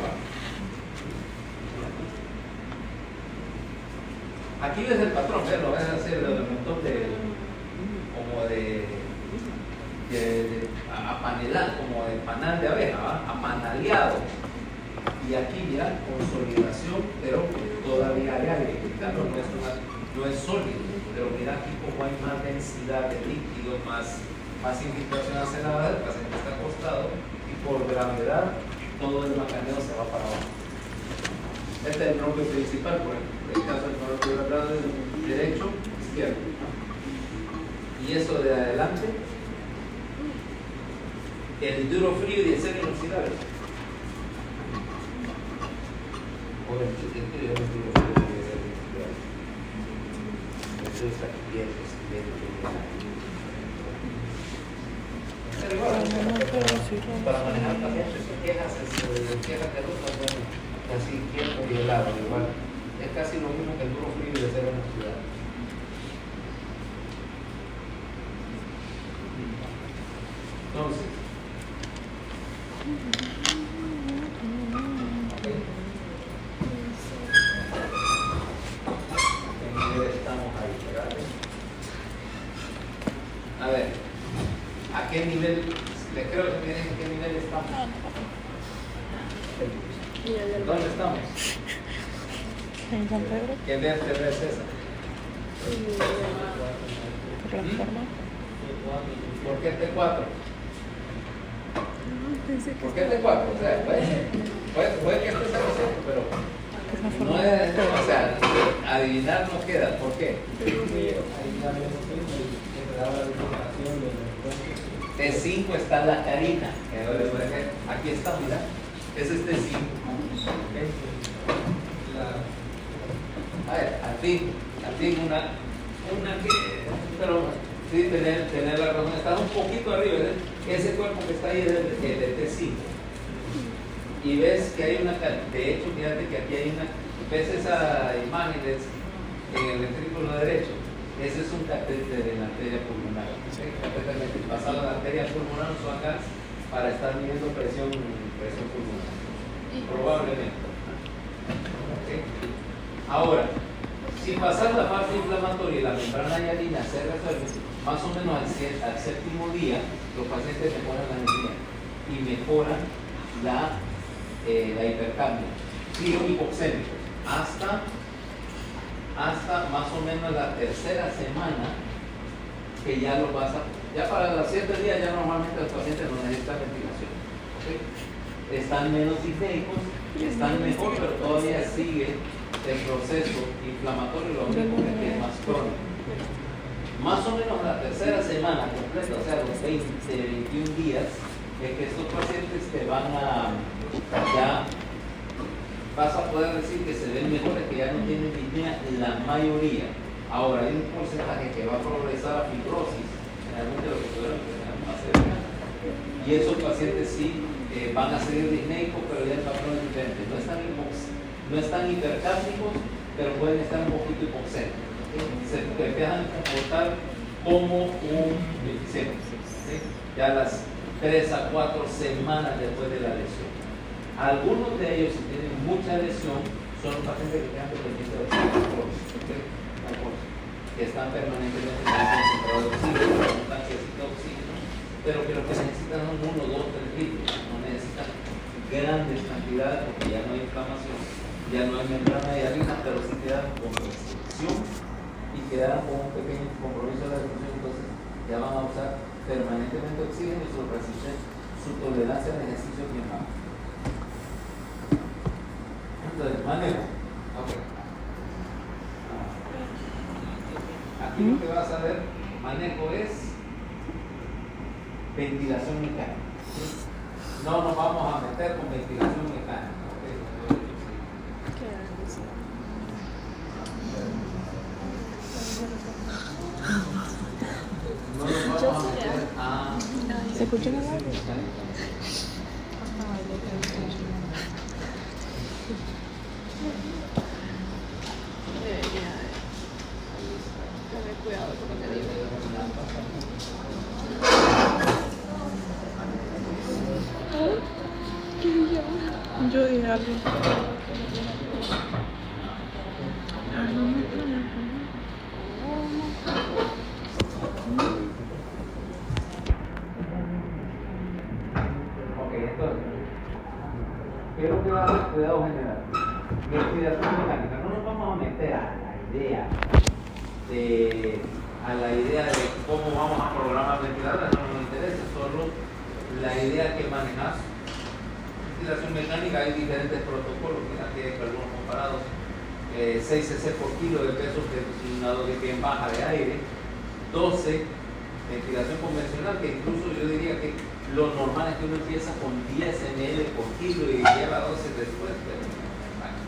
Aquí ves el patrón, lo vas a hacer un montón de apanelado, como de panal de abeja, ¿va? Apanaleado. Y aquí mira, consolidación, pero todavía hay aire, claro, no es sólido, pero mira aquí como hay más densidad de líquido, más infiltración hacia la base, el paciente está acostado y por gravedad todo el macaneo se va para abajo. Este es el tronco principal, por ejemplo, en el caso del tronco derecho, izquierdo. Y eso de adelante, el duro frío y el serio inoxidable. Para manejar pacientes que quejas de rutas, bueno, casi quieto y helado, igual. Es casi lo mismo que el duro frío y el cero inoxidable. Entonces, a ver, ¿a qué nivel? Les creo que tienen en qué nivel estamos. ¿Dónde estamos? En San Pedro. ¿Qué vértebra es esa? Por la forma. ¿Por qué T4? ¿Por qué T4? O sea, puede que esté cierto, pero no es, o sea, adivinar no queda. ¿Por qué? T5 está en la carina. Aquí está, mira. Ese es T5. A ver, al fin una que, pero sí, tener la razón, está un poquito arriba, ¿eh? Ese cuerpo que está ahí es el T5. Y ves que hay una, de hecho, fíjate que aquí hay una, ves esa imagen en el ventrículo derecho. Ese es un catéter en la arteria pulmonar. ¿Sí? Catéter pasado en la arteria pulmonar son acá para estar midiendo presión pulmonar. Probablemente. ¿Okay? Ahora, si pasar la fase inflamatoria y la membrana hialina se resuelve, más o menos al séptimo día, los pacientes mejoran la energía y mejoran la hipercambio. Siguen hipoxémicos hasta más o menos la tercera semana, que ya lo vas a, ya para los 7 días ya normalmente los pacientes no necesitan ventilación. ¿Okay? Están menos disnéicos, están mejor, pero todavía sigue el proceso inflamatorio, lo único que es más crónico. Más o menos la tercera semana completa, o sea, los 21 días, es que estos pacientes te van a, ya vas a poder decir que se ven mejores, que ya no tienen disnea, la mayoría. Ahora, hay un porcentaje que va a progresar a fibrosis, generalmente lo que tuvieron que tener más cerca, y esos pacientes sí van a seguir disneicos, pero ya el patrón es diferente. No están hipercápnicos, pero pueden estar un poquito hipoxémicos. Se empiezan a comportar como un sepsis, ¿sí? Ya las 3 a 4 semanas después de la lesión. Algunos de ellos, si tienen mucha lesión, son los pacientes que quedan dependientes de oxígeno, que están permanentemente concentrados de oxígeno, con un tanquecito de oxígeno, pero que lo que necesitan son 1, 2, 3 litros, no necesitan grandes cantidades porque ya no hay inflamación, ya no hay membrana de harina, pero sí quedan con restricción y quedan con un pequeño compromiso de la restricción, entonces ya van a usar permanentemente oxígeno y su tolerancia al ejercicio bien baja. Entonces, manejo. Okay. Aquí lo que vas a ver, manejo es ventilación mecánica. No nos vamos a meter con ventilación mecánica. No nos vamos a meter a... ¿Se escucha en el audio? Tener cuidado con lo que digo. Yo dije algo. Ok, entonces, ¿qué es lo que va a hacer cuidado general? Ventilación mecánica. No nos vamos a meter a la idea de cómo vamos a programar ventiladores, no nos interesa, solo la idea que manejas. Ventilación mecánica, hay diferentes protocolos, mira que hay algunos comparados, 6 cc por kilo de peso que es un lado de bien baja de aire, 12 ventilación convencional, que incluso yo diría que lo normal es que uno empieza con 10 ml por kilo y lleva 12 después, pero bueno,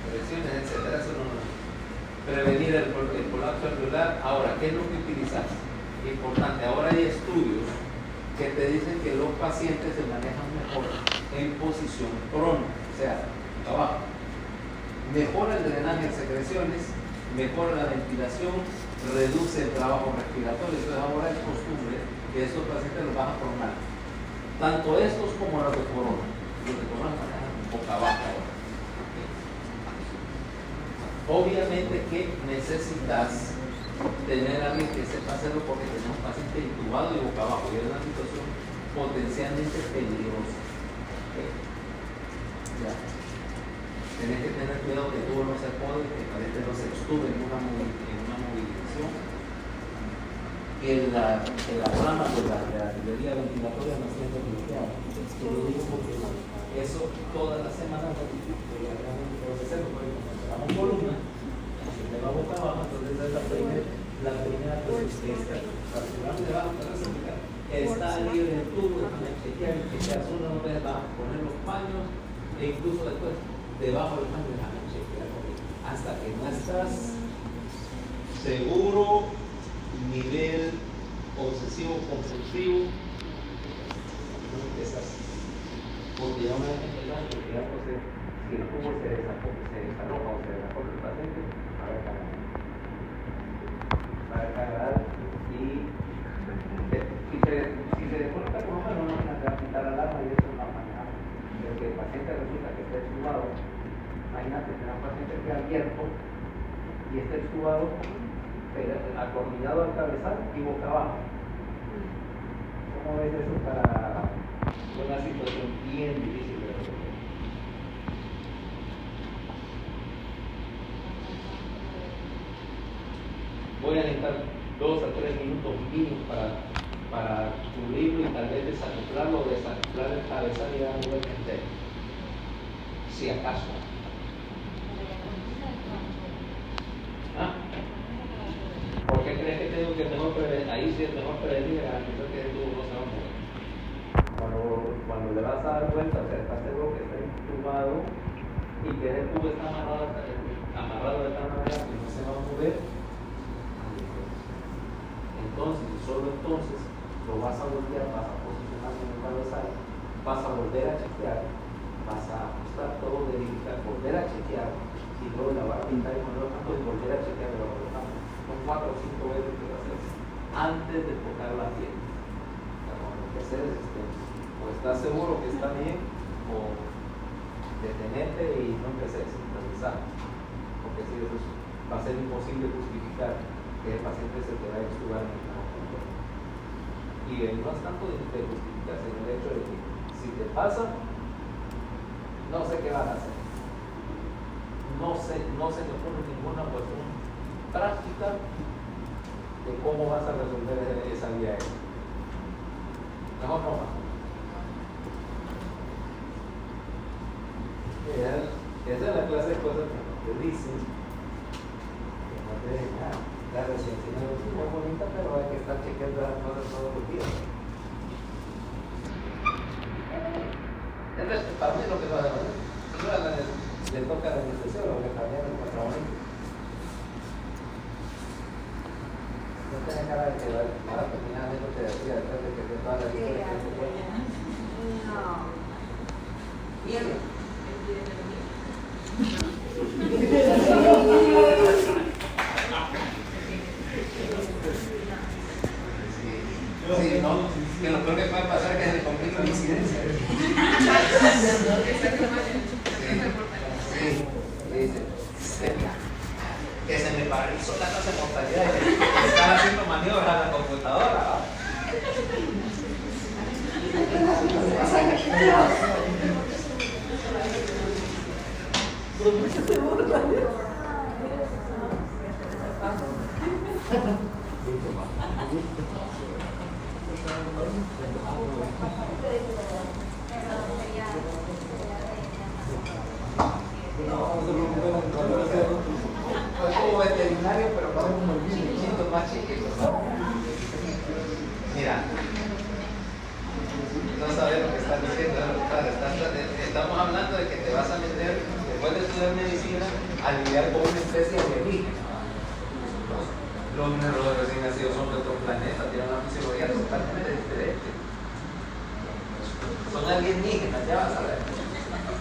presiones, etcétera, eso no. Prevenir el colapso alveolar. Ahora, ¿qué es lo que utilizas? Importante, ahora hay estudios que te dicen que los pacientes se manejan mejor en posición prona, o sea, abajo. Mejora el drenaje de secreciones, mejora la ventilación, reduce el trabajo respiratorio. Entonces ahora es costumbre que estos pacientes los van a pronar. Tanto estos como los de corona. Los de corona manejan boca abajo ahora. Obviamente que necesitas tener a alguien que sepa hacerlo porque tenemos pacientes intubados y boca abajo y es una situación potencialmente peligrosa. ¿Okay? Ya. Tienes que tener cuidado que tú no se acode, que el paciente no se extube en una movilización, que la rama de la artillería ventilatoria no esté bloqueada. Te lo digo porque eso todas las semanas lo hacerlo, damos columna, se va boca abajo, entonces es la primera resistencia. La primera de abajo está libre del tubo, déjame chequear, solo no puedes poner los paños e incluso después debajo del paño déjame chequear, hasta que no estás seguro, nivel obsesivo compulsivo, no empiezas, porque ya una vez empezado, porque ya no sé si el tubo se desaloja o se desaloja el paciente, va a recargar y si se desconecta por lo menos no van a quitar la alarma y eso no va a manejar. Pero que el paciente resulta que está extubado, imagínate, tener un paciente que es abierto y está extubado, acornillado al cabezal y boca abajo. ¿Cómo ves eso para una situación bien difícil de resolver? Voy a necesitar 2 a 3 minutos mínimos para cubrirlo y tal vez desacoplarlo o desacoplar el cabezal y darle vuelta entero. Si acaso. ¿Ah? ¿Por qué crees que tengo que mejor prevenir? Ahí sí es mejor prevenir a que el tubo no se va a mover. Cuando le vas a dar vuelta, o sea, estás seguro que está intubado y que el tubo está amarrado de tal manera que no se va a mover. Entonces, y solo entonces, lo vas a voltear, vas a posicionar en el cabezal, vas a volver a chequear, vas a ajustar todo, verificar, volver a chequear y luego la vas a pintar y poner los campos y volver a chequear de los campos. Son 4 o 5 veces que lo haces antes de tocar la piel. Lo que hacer es o estás seguro que está bien o detenerte y no empeces. examen, porque si eso va a ser imposible justificar que el paciente se te va a extubar en el conjunto. Y no es tanto de justificar, sino el hecho de que si te pasa, no sé qué van a hacer. No se me ocurre ninguna cuestión práctica de cómo vas a resolver esa vía extra. Mejor no más. Esa es la clase de cosas que te dicen que no te dejen nada. La residencia no es muy bonita, pero hay que estar chequeando las cosas todos los días. Para mí lo que no le toca a la anestesióloga que también es nuestra bonita. No tiene cara de que va a terminar viendo terapia después de que te toda la vida. No. Bien. Sí, no, que lo peor que puede pasar es que se complica una incidencia. Que se me paralizó la tasa de mortalidad y están haciendo maniobras a la computadora. Es como veterinario, pero con chiquitos más chiquitos, ¿no? Mira, no sabes lo que estás diciendo, estamos hablando de que te vas a meter, después de estudiar medicina, a lidiar con una especie alienígena. Los neurones recién nacidos son de otro planeta, tienen una fisiología totalmente diferente. Son alienígenas, ya vas a ver.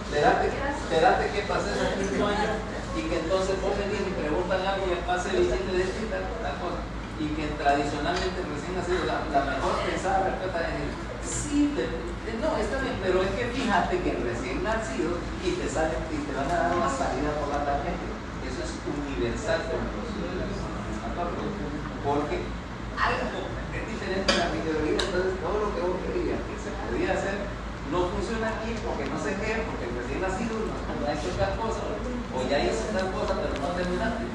Te que pases el mismo año y que entonces vos venís y preguntan algo y pase el visite de esto y tal cosa. Y que tradicionalmente recién nacido la mejor pensada respuesta es sí, no, está bien, pero es que fíjate que recién nacido y te van a dar una salida por la tangente. Eso es universal con los porque algo es diferente en la microbiología, entonces todo lo que vos creías que se podía hacer no funciona aquí porque no sé qué, porque el recién nacido no ha hecho tal cosa, o ya hizo tal cosa, pero no terminaste.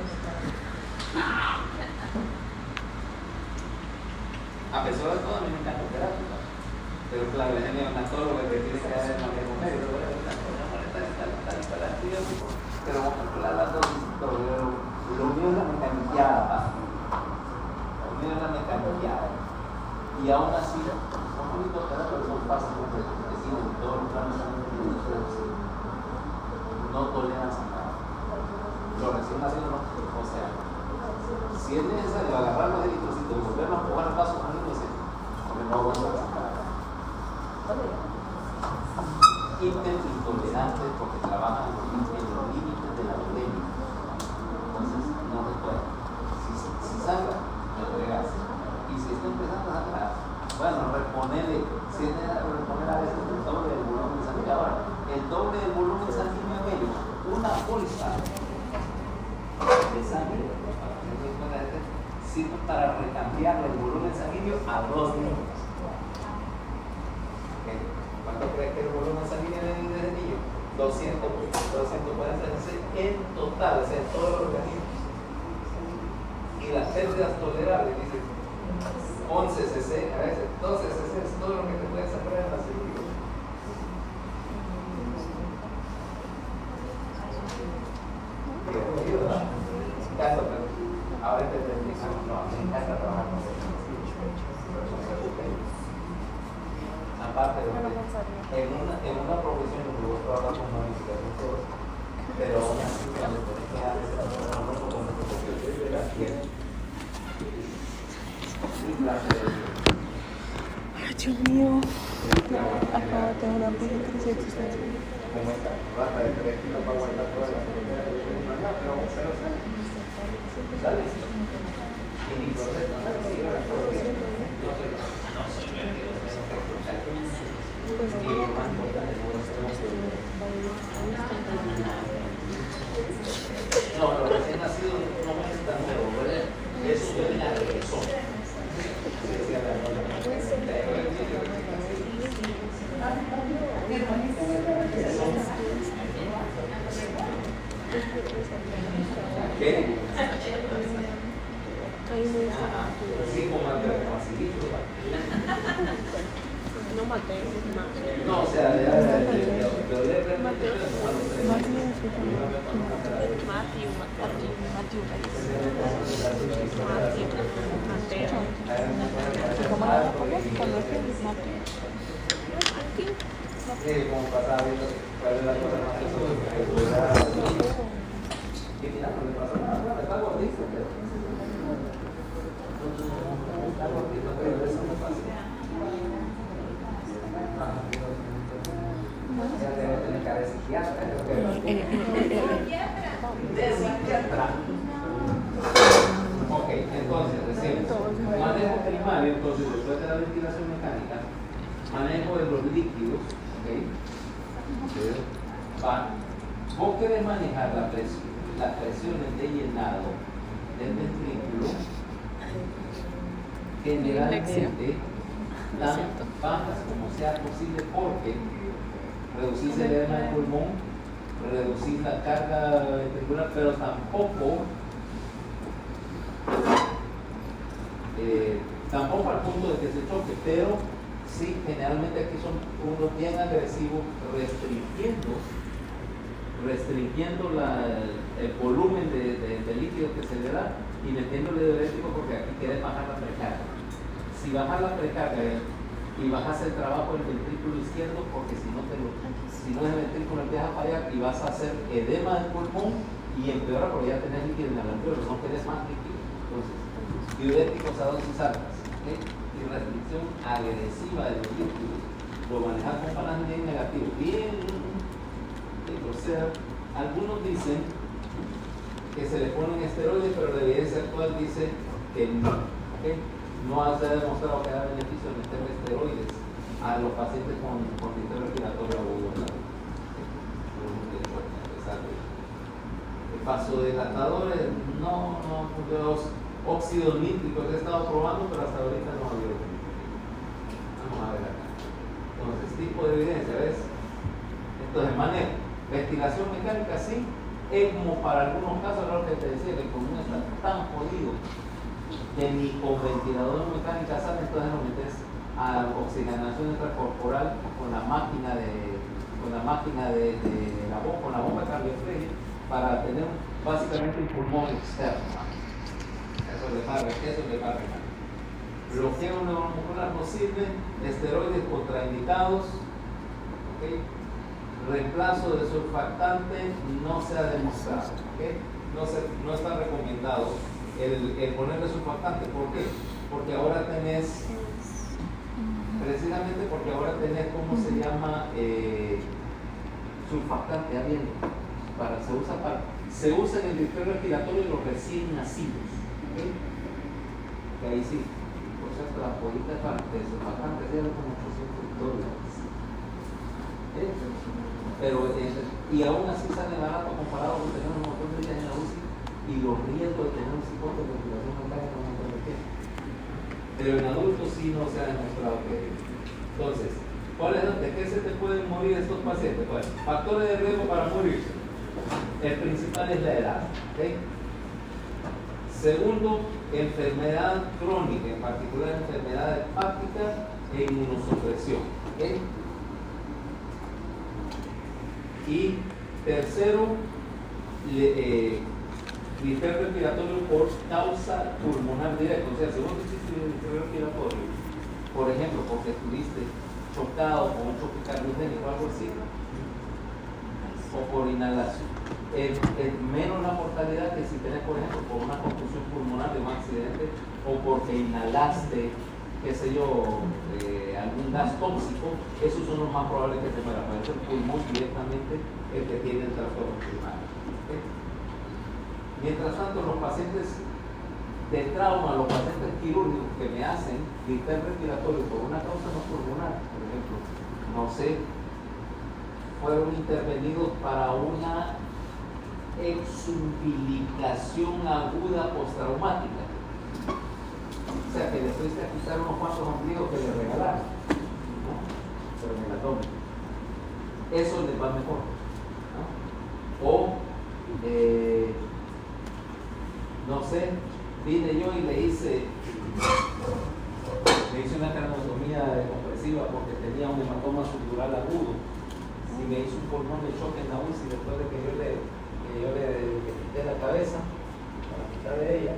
A pesar de todo, a mí me encanta terapia, pero claro, es el neonatólogo que tiene que dar el manejo médico, pero vamos a hablar las dos, lo mío es la mecanillada, la mecanillada, y aún así, son únicos terapeutas son fáciles de decir en todos los planos no toleran nada. Los recién nacidos no, o sea, si es necesario agarrar los eritrocitos y volverlos a jugar pasos con ellos, porque no aguantan la cara. Hiperintolerantes porque trabajan en los límites de la técnica. Entonces, no se puede. Si salga, lo entregas. Y si está empezando a sangrar, bueno, reponerle, si es necesario reponer a veces el doble del volumen sanguíneo. Ahora, el doble del volumen sanguíneo de ellos, una bolsa de sangre, sirve para recambiar el volumen sanguíneo a 2 niños. ¿Cuánto crees que el volumen sanguíneo de niño? 200 pueden hacerse en total, o sea, en todos los organismos. Y las pérdidas tolerables, dice 11 cc, a veces 12 cc es todo lo que te puedes sacar en la cirugía. Caso, pero ahora te explicamos, no, me encanta trabajar con eso. Aparte de en una profesión donde vos trabajas con modificación todo, pero aún así cuando tenés que dar ese trabajo con el profesor de la piel. Ay, Dios mío. Acabo de tener una crisis existencial. ¿Cómo está? Basta de 3 kilos para aguantar toda la primera de la pero ¿sale? Y mi proceso no se sigue la producción. No soy vendido, y más importante, no lo hacemos. ¿Qué? Ahí me dice. Sí, como facilito. No maté, No, o sea, pero como pasaba viendo cuál es la cosa más que y mira, no le pasa nada, está gordito. Está gordito, pero eso no pasa. Ya debe tener cara de psiquiatra, de psiquiatra. Ok, entonces, decimos, manejo primario, entonces después de la ventilación mecánica, manejo de los líquidos, ok, vos querés manejar las presiones de llenado del ventrículo, generalmente tan bajas como sea posible, porque reducir el edema del pulmón, reducir la carga ventricular, pero tampoco al punto de que se choque, pero sí, generalmente aquí son unos bien agresivos, restringiendo el volumen de líquido que se le da y metiéndole diurético, porque aquí quieres bajar la precarga. Si bajas la precarga y bajas el trabajo del ventrículo izquierdo, porque si no el ventrículo empieza a fallar y vas a hacer edema del pulmón y empeora porque ya tenés líquido en el alveolo, no querés más líquido. Entonces, diuréticos a dosis altas, ¿okay? Y restricción agresiva de los líquidos, lo manejas con balance bien negativo, bien. O sea, algunos dicen que se le ponen esteroides, pero la evidencia actual dice que no. ¿Okay? No se ha demostrado que da beneficio en meter esteroides a los pacientes con sistema respiratorio agudo. Vasodilatadores, no, los óxidos nítricos he estado probando, pero hasta ahorita no ha habido. Vamos a ver acá. Entonces, tipo de evidencia, ¿ves? Entonces, manejo. Ventilación mecánica, sí. ECMO para algunos casos, era lo que te decía, que el pulmón está tan jodido que ni con ventilador mecánica sale, entonces lo metes a oxigenación intracorporal con la máquina de la bomba, con la bomba cardiofrénica, para tener básicamente un pulmón externo. Eso le va a bloqueo neuromuscular no sirve, esteroides contraindicados, ¿okay? Reemplazo de surfactante no se ha demostrado, ¿okay? No está recomendado el ponerle surfactante. ¿Por qué? Porque ahora tenés, precisamente porque ahora tenés, ¿cómo se llama? Surfactante habiendo. Se usa en el sistema respiratorio de los recién nacidos, ¿okay? Que ahí sí, por cierto, la polita de surfactante es como $800. Pero, y aún así sale barato comparado con tener un montón de días en la UCI y los riesgos de tener un psicote de ventilación mecánica un montón de tiempo. Pero en adultos sí no se ha demostrado que. Entonces, ¿de qué se te pueden morir estos pacientes? Pues, factores de riesgo para morir. El principal es la edad. ¿Okay? Segundo, enfermedad crónica, en particular enfermedad hepática e inmunosupresión. ¿Okay? Y tercero, gripeo respiratorio por causa pulmonar directa. O sea, si vos hiciste un gripeo respiratorio, por ejemplo, porque estuviste chocado con un choque cardiogénico o algo así, o por inhalación, es menos la mortalidad que si tenés, por ejemplo, por una contusión pulmonar de un accidente o porque inhalaste, qué sé yo, algún gas tóxico. Esos son los más probables que te mueran. Puede ser el pulmón directamente el que tiene el trastorno pulmonar. ¿Okay? Mientras tanto, los pacientes de trauma, los pacientes quirúrgicos que me hacen gripeo respiratorio por una causa no pulmonar, por ejemplo, no sé, fueron intervenidos para una exumbilicación aguda postraumática. O sea, que le fuiste a quitar unos cuantos ombligos que le regalaron, ¿no? Pero en el abdomen. eso les va mejor, ¿no? O, no sé, vine yo y le hice una craneotomía compresiva porque tenía un hematoma subdural agudo y me hizo un pulmón de choque en la UCI después de que yo le quité la cabeza, la mitad de ella.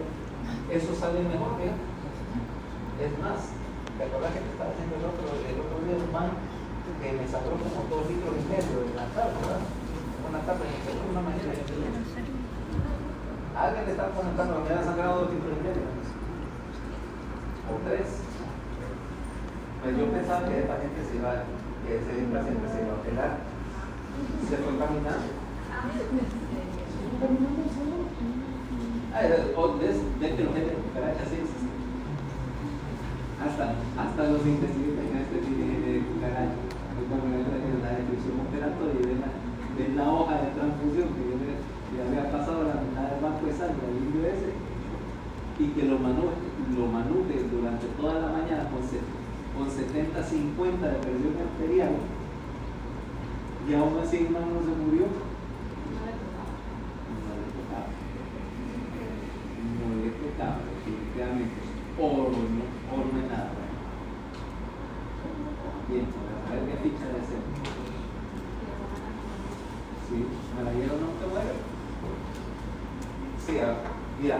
Eso sale mejor que, es más, ¿te acordás que te estaba haciendo el otro día un man que me sacó como 2,5 litros de la tarde, ¿verdad? Una tarde, una mañana. Alguien le está comentando que me han sangrado 2,5 litros o 3. Pues yo pensaba que esta gente se iba, que ese paciente se iba a pelar. Se fue caminando. Ves que los gente cucarachas sí. Hasta los intensivistas en este tienen de cucaracha. Cuando ven la descripción operatoria y ven la hoja de transfusión que yo le había pasado la mitad del banco de sangre al indio ese y que lo manuje durante toda la mañana con 70-50 de presión arterial y aún así el hermano no se murió. No le tocaba, definitivamente. Oro en nada. Bien, a ver qué ficha de ese. Sí, me la dieron, no te muere. Sí, mira.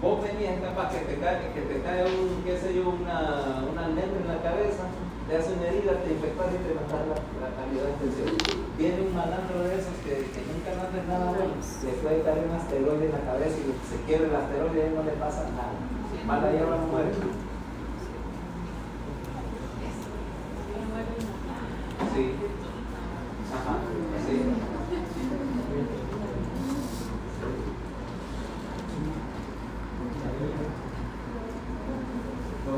Vos venías capaz que te cae qué sé yo, una lente en la cabeza, te hace una herida, te infectas y te mandas la calidad de tensión. Viene un malandro de esos que nunca no hace nada bueno, le puede caer un asteroide en la cabeza y se quiebra el asteroide y no le pasa nada. Mala hierba no muere. Sí. Ajá, sí.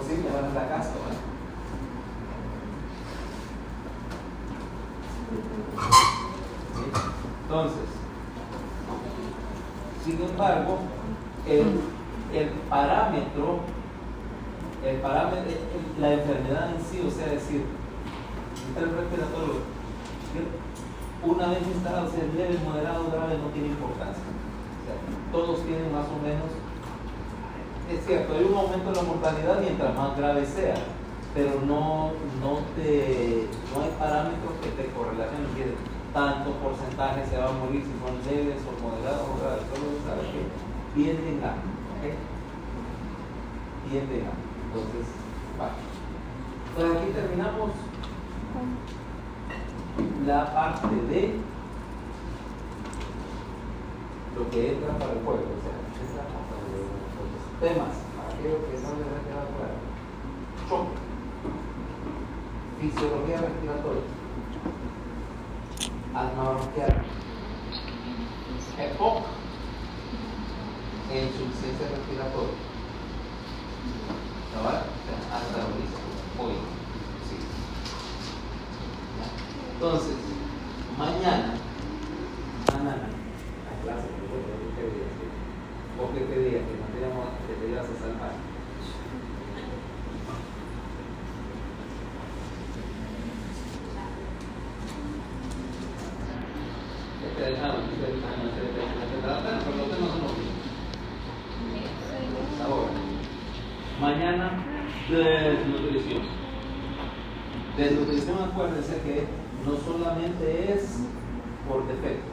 Sí, le van a la casa, ¿verdad? Entonces, sin embargo, el parámetro, la enfermedad en sí, o sea, decir, el respiratorio, una vez instalado, si es leve, moderado, grave, no tiene importancia. O sea, todos tienen más o menos. Es cierto, hay un aumento de la mortalidad mientras más grave sea, pero no hay parámetros que te correlacionen. Que tanto porcentaje se va a morir si son leves o moderados o graves. Solo sabes que tienden a. ¿Okay? Tienden a. Entonces, vale. Pues aquí terminamos la parte de lo que entra para el cuerpo. O sea, esa parte de los temas, para aquellos que no les ha quedado claro. Choque, fisiología respiratoria, asma bronquial, EPOC e insuficiencia respiratoria. ¿No vale? Hasta hoy. Sí. Entonces, mañana, a clase, ¿por qué te digas que te ibas a salvar? Ahora, mañana, desnutrición. Desnutrición, acuérdense que no solamente es por defecto.